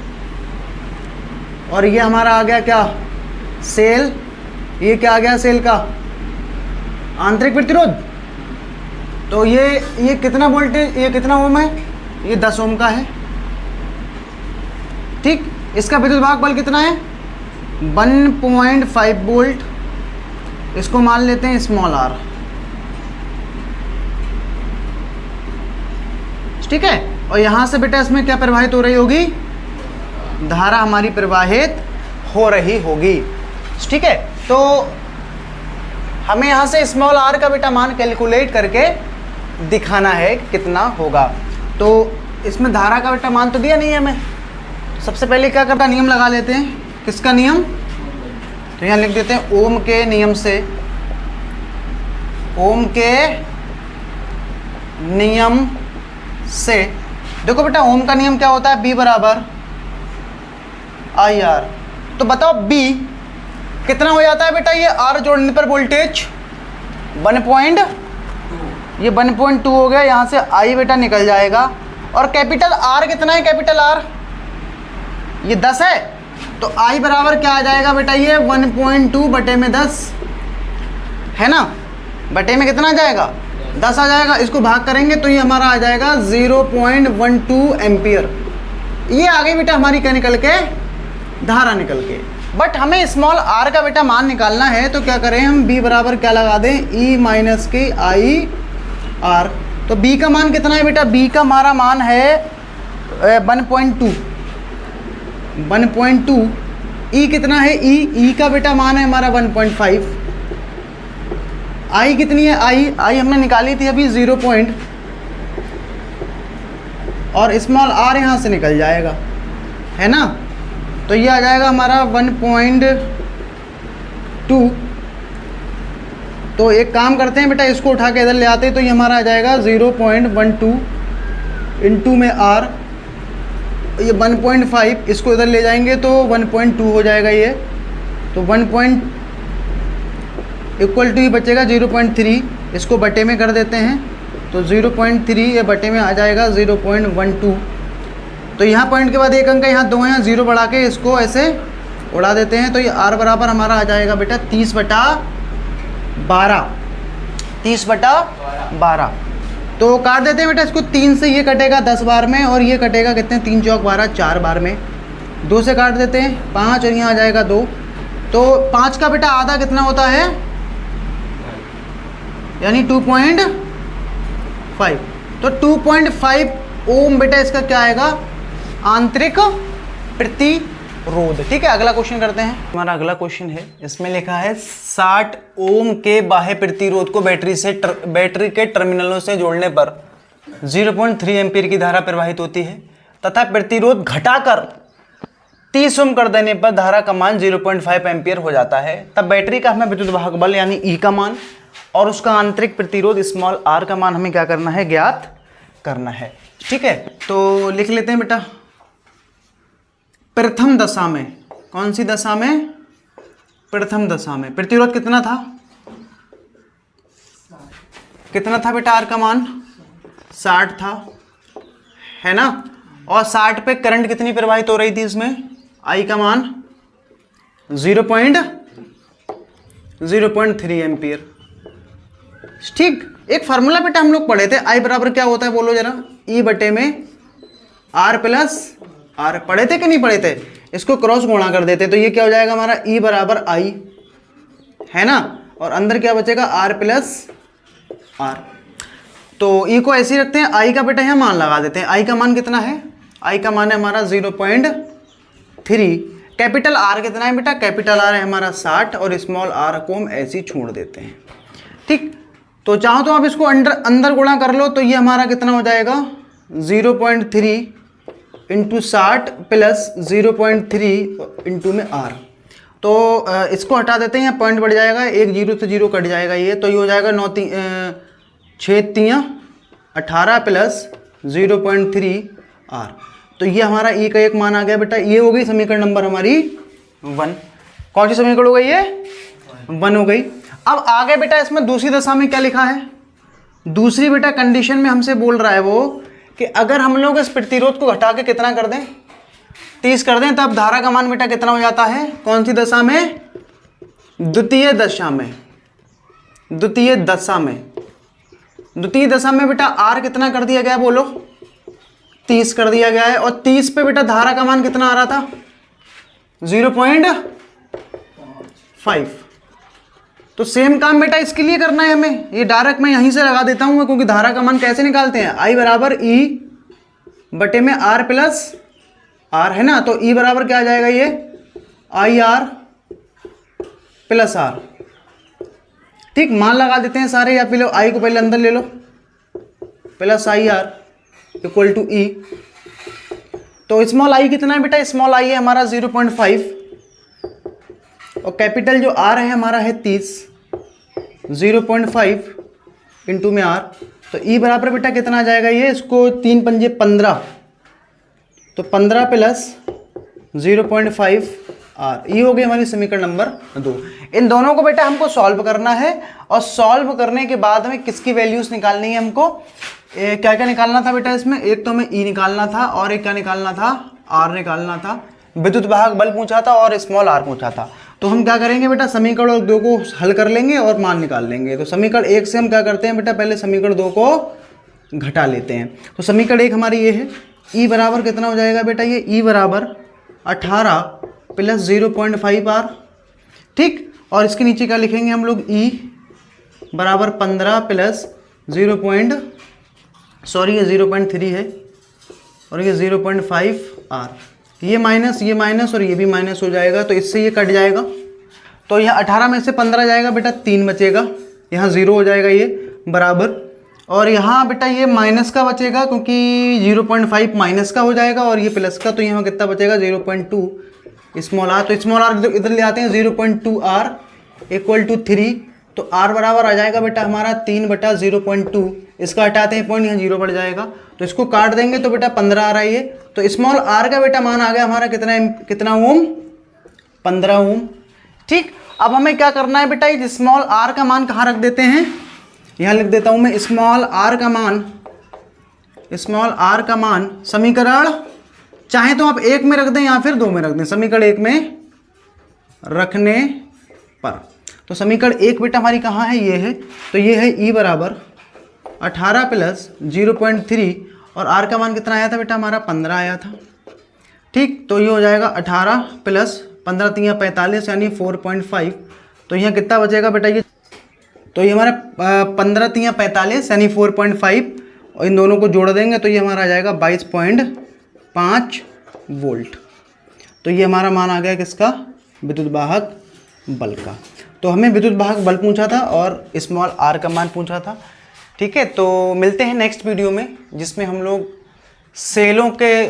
और ये हमारा आ गया क्या? सेल। ये क्या आ गया? सेल का आंतरिक प्रतिरोध। तो ये कितना वोल्टेज, ये कितना ओम है? ये 10 ओम का है। ठीक, इसका विद्युत भाग बल कितना है? 1.5 वोल्ट। इसको मान लेते हैं स्मॉल r। ठीक है, और यहां से बेटा इसमें क्या प्रवाहित हो रही होगी? धारा हमारी प्रवाहित हो रही होगी। ठीक है, तो हमें यहां से स्मॉल r का बेटा मान कैलकुलेट करके दिखाना है कितना होगा। तो इसमें धारा का बेटा मान तो दिया नहीं है हमें। सबसे पहले क्या करता, नियम लगा लेते हैं। किसका नियम? तो यहाँ लिख देते हैं ओम के नियम से, ओम के नियम से। देखो बेटा, ओम का नियम क्या होता है? B बराबर IR। तो बताओ B कितना हो जाता है बेटा? ये R जोड़ने पर वोल्टेज 1.2 हो गया। यहाँ से I बेटा निकल जाएगा। और कैपिटल R कितना है? कैपिटल R ये 10 है। तो I बराबर क्या आ जाएगा बेटा? ये 1.2 बटे में 10 है ना। बटे में कितना आ जाएगा? 10 आ जाएगा। इसको भाग करेंगे तो ये हमारा आ जाएगा 0.12 एम्पियर। ये आ गई बेटा हमारी क्या निकल के? धारा निकल के। बट हमें स्मॉल r का बेटा मान निकालना है, तो क्या करें हम? B बराबर क्या लगा दें? E माइनस के I R। तो B का मान कितना है बेटा? B का हमारा मान है 1.2। E कितना है? E का बेटा मान है हमारा 1.5। I कितनी है? I हमने निकाली थी अभी 0 पॉइंट, और स्मॉल r यहाँ से निकल जाएगा, है ना। तो ये आ जाएगा हमारा 1.2। तो एक काम करते हैं बेटा, इसको उठा के इधर ले आते हैं। तो ये हमारा आ जाएगा 0.12 इंटू में r, ये 1.5। इसको इधर ले जाएंगे तो 1.2 हो जाएगा ये। तो 1 इक्वल टू ही बचेगा 0.3। इसको बटे में कर देते हैं तो 0.3 ये बटे में आ जाएगा 0.12। तो यहाँ पॉइंट के बाद एक अंक है, यहाँ 2 है, यहाँ 0 बढ़ा के इसको ऐसे उड़ा देते हैं। तो ये r बराबर हमारा आ जाएगा बेटा 30/12। 30/12। तो काट देते हैं बेटा इसको। 3 से ये कटेगा 10 बार में, और ये कटेगा कितने? 3 चौक 12, 4 बार में। 2 से काट देते हैं 5, और यहाँ आ जाएगा 2। तो 5 का बेटा आधा कितना होता है? यानी 2.5। तो 2.5 ओम बेटा इसका क्या आएगा? आंतरिक प्रतिरोध। ठीक है, अगला क्वेश्चन करते हैं। हमारा अगला क्वेश्चन है, इसमें लिखा है 60 ओम के बाह्य प्रतिरोध को बैटरी के टर्मिनलों से जोड़ने पर 0.3 एम्पीयर की धारा प्रवाहित होती है, तथा प्रतिरोध घटाकर 30 ओम कर देने पर धारा का मान 0.5 एम्पीयर हो जाता है। तब बैटरी का हमें विद्युत वाहक बल यानी E का मान और उसका आंतरिक प्रतिरोध स्मॉल r का मान हमें क्या करना है? ज्ञात करना है। ठीक है, तो लिख लेते हैं बेटा। प्रथम दशा में, कौन सी दशा में? प्रथम दशा में प्रतिरोध कितना था? कितना था बेटा? r का मान 60 था, है ना। और 60 पे करंट कितनी प्रवाहित हो रही थी इसमें? I का मान 0.3 एम्पियर। ठीक, एक फार्मूला बेटा हम लोग पढ़े थे, I बराबर क्या होता है बोलो जरा? E बटे में R प्लस आर। पढ़े थे कि नहीं पढ़े थे? इसको क्रॉस गुणा कर देते तो ये क्या हो जाएगा हमारा ई बराबर आई, है ना, और अंदर क्या बचेगा आर प्लस आर। तो ई को ऐसे ही रखते हैं, आई का बेटा यहाँ मान लगा देते हैं। आई का मान कितना है? आई का मान है हमारा 0.3। कैपिटल आर कितना है बेटा? कैपिटल आर है हमारा 60 और स्मॉल आर को हम ऐसे ही छोड़ देते हैं। ठीक, तो चाहो तो आप इसको अंदर गुणा कर लो, तो ये हमारा कितना हो जाएगा 0.3 इंटू 60 प्लस 0.3 इंटू में आर। तो इसको हटा देते हैं, यहाँ पॉइंट बढ़ जाएगा, एक जीरो से जीरो कट जाएगा ये, तो ये हो जाएगा 6×3 18 प्लस 0.3 आर। तो ये हमारा ई का एक मान आ गया बेटा। ये हो गई समीकरण नंबर हमारी 1। कौन सी समीकरण हो गई ये? 1 हो गई। अब आगे बेटा इसमें दूसरी दशा में क्या लिखा है? दूसरी बेटा कंडीशन में हमसे बोल रहा है वो कि अगर हम लोग इस प्रतिरोध को घटा के कितना कर दें, 30 कर दें, तब धारा का मान बेटा कितना हो जाता है? कौन सी दशा में? द्वितीय दशा में। द्वितीय दशा में, द्वितीय दशा में बेटा आर कितना कर दिया गया बोलो? 30 कर दिया गया है। और 30 पे बेटा धारा का मान कितना आ रहा था? 0.5। तो सेम काम बेटा इसके लिए करना है हमें। ये डायरेक्ट मैं यहीं से लगा देता हूं, क्योंकि धारा का मान कैसे निकालते हैं? आई बराबर ई बटे में आर प्लस आर, है ना। तो ई बराबर क्या आ जाएगा? ये आई आर प्लस आर। ठीक, मान लगा देते हैं सारे, या फिर लो आई को पहले अंदर ले लो, plus I R equal to E. तो स्मॉल आई कितना है बेटा? स्मॉल आई है हमारा 0.5 और कैपिटल जो आर है हमारा है 30। 0.5 इंटू में आर, तो ई बराबर बेटा कितना आ जाएगा? ये इसको 3 पंजे 15, तो 15 प्लस 0.5 आर। ये हो गई हमारी समीकरण नंबर 2। इन दोनों को बेटा हमको सॉल्व करना है, और सॉल्व करने के बाद हमें किसकी वैल्यूज निकालनी है? हमको क्या क्या निकालना था बेटा इसमें? एक तो हमें ई निकालना था, और एक क्या निकालना था? आर निकालना था। विद्युत वाहक बल पूछा था और स्मॉल आर पूछा था। तो हम क्या करेंगे बेटा? समीकरण 2 को हल कर लेंगे और मान निकाल लेंगे। तो समीकरण 1 से हम क्या करते हैं बेटा? पहले समीकरण 2 को घटा लेते हैं। तो समीकरण 1 हमारी ये है, ई बराबर कितना हो जाएगा बेटा? ये ई बराबर 18 प्लस 0.5 आर। ठीक, और इसके नीचे क्या लिखेंगे हम लोग? ई बराबर 15 प्लस 0.3 है, और ये 0.5 आर। ये माइनस और ये भी माइनस हो जाएगा, तो इससे ये कट जाएगा। तो यहाँ 18 में से 15 जाएगा बेटा, 3 बचेगा, यहाँ 0 हो जाएगा ये बराबर। और यहाँ बेटा ये माइनस का बचेगा, क्योंकि 0.5 माइनस का हो जाएगा और ये प्लस का, तो यहाँ कितना बचेगा? 0.2 स्मॉल आर। तो स्मॉल आर इधर ले आते हैं, 0.2 आर इक्वल टू 3। तो आर बराबर आ जाएगा बेटा हमारा 3/0.2। इसका हटाते हैं पॉइंट, यहाँ 0 बढ़ जाएगा, तो इसको काट देंगे तो बेटा 15 आ रहा है ये। तो स्मॉल आर का बेटा मान आ गया हमारा कितना ओम? 15 ओम। ठीक, अब हमें क्या करना है बेटा? ये स्मॉल आर का मान कहाँ रख देते हैं? यहाँ लिख देता हूँ मैं, स्मॉल आर का मान समीकरण, चाहे तो आप 1 में रख दें या फिर 2 में रख दें, समीकरण 1 में रखने पर। तो समीकरण 1 बेटा हमारी कहाँ है? ये है। तो ये है ई बराबर 18 प्लस 0.3, और आर का मान कितना आया था बेटा? हमारा 15 आया था। ठीक, तो ये हो जाएगा 18 प्लस 15 3 45 यानी 4.5। तो यहाँ कितना बचेगा बेटा? ये तो ये हमारा 15 3 45 यानी 4.5, और इन दोनों को जोड़ देंगे तो ये हमारा आ जाएगा 22.5 वोल्ट। तो ये हमारा मान आ गया किसका? विद्युत वाहक बल का। तो हमें विद्युत वाहक बल पूछा था और स्मॉल आर का मान पूछा था। ठीक है, तो मिलते हैं नेक्स्ट वीडियो में, जिसमें हम लोग सेलों के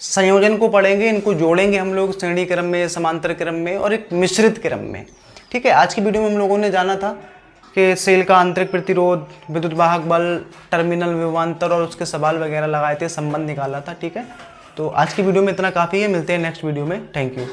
संयोजन को पढ़ेंगे, इनको जोड़ेंगे हम लोग श्रेणी क्रम में, समांतर क्रम में और एक मिश्रित क्रम में। ठीक है, आज की वीडियो में हम लोगों ने जाना था कि सेल का आंतरिक प्रतिरोध, विद्युत वाहक बल, टर्मिनल विभवांतर और उसके सवाल वगैरह लगाए थे, संबंध निकाला था। ठीक है, तो आज की वीडियो में इतना काफ़ी है, मिलते हैं नेक्स्ट वीडियो में। Thank you.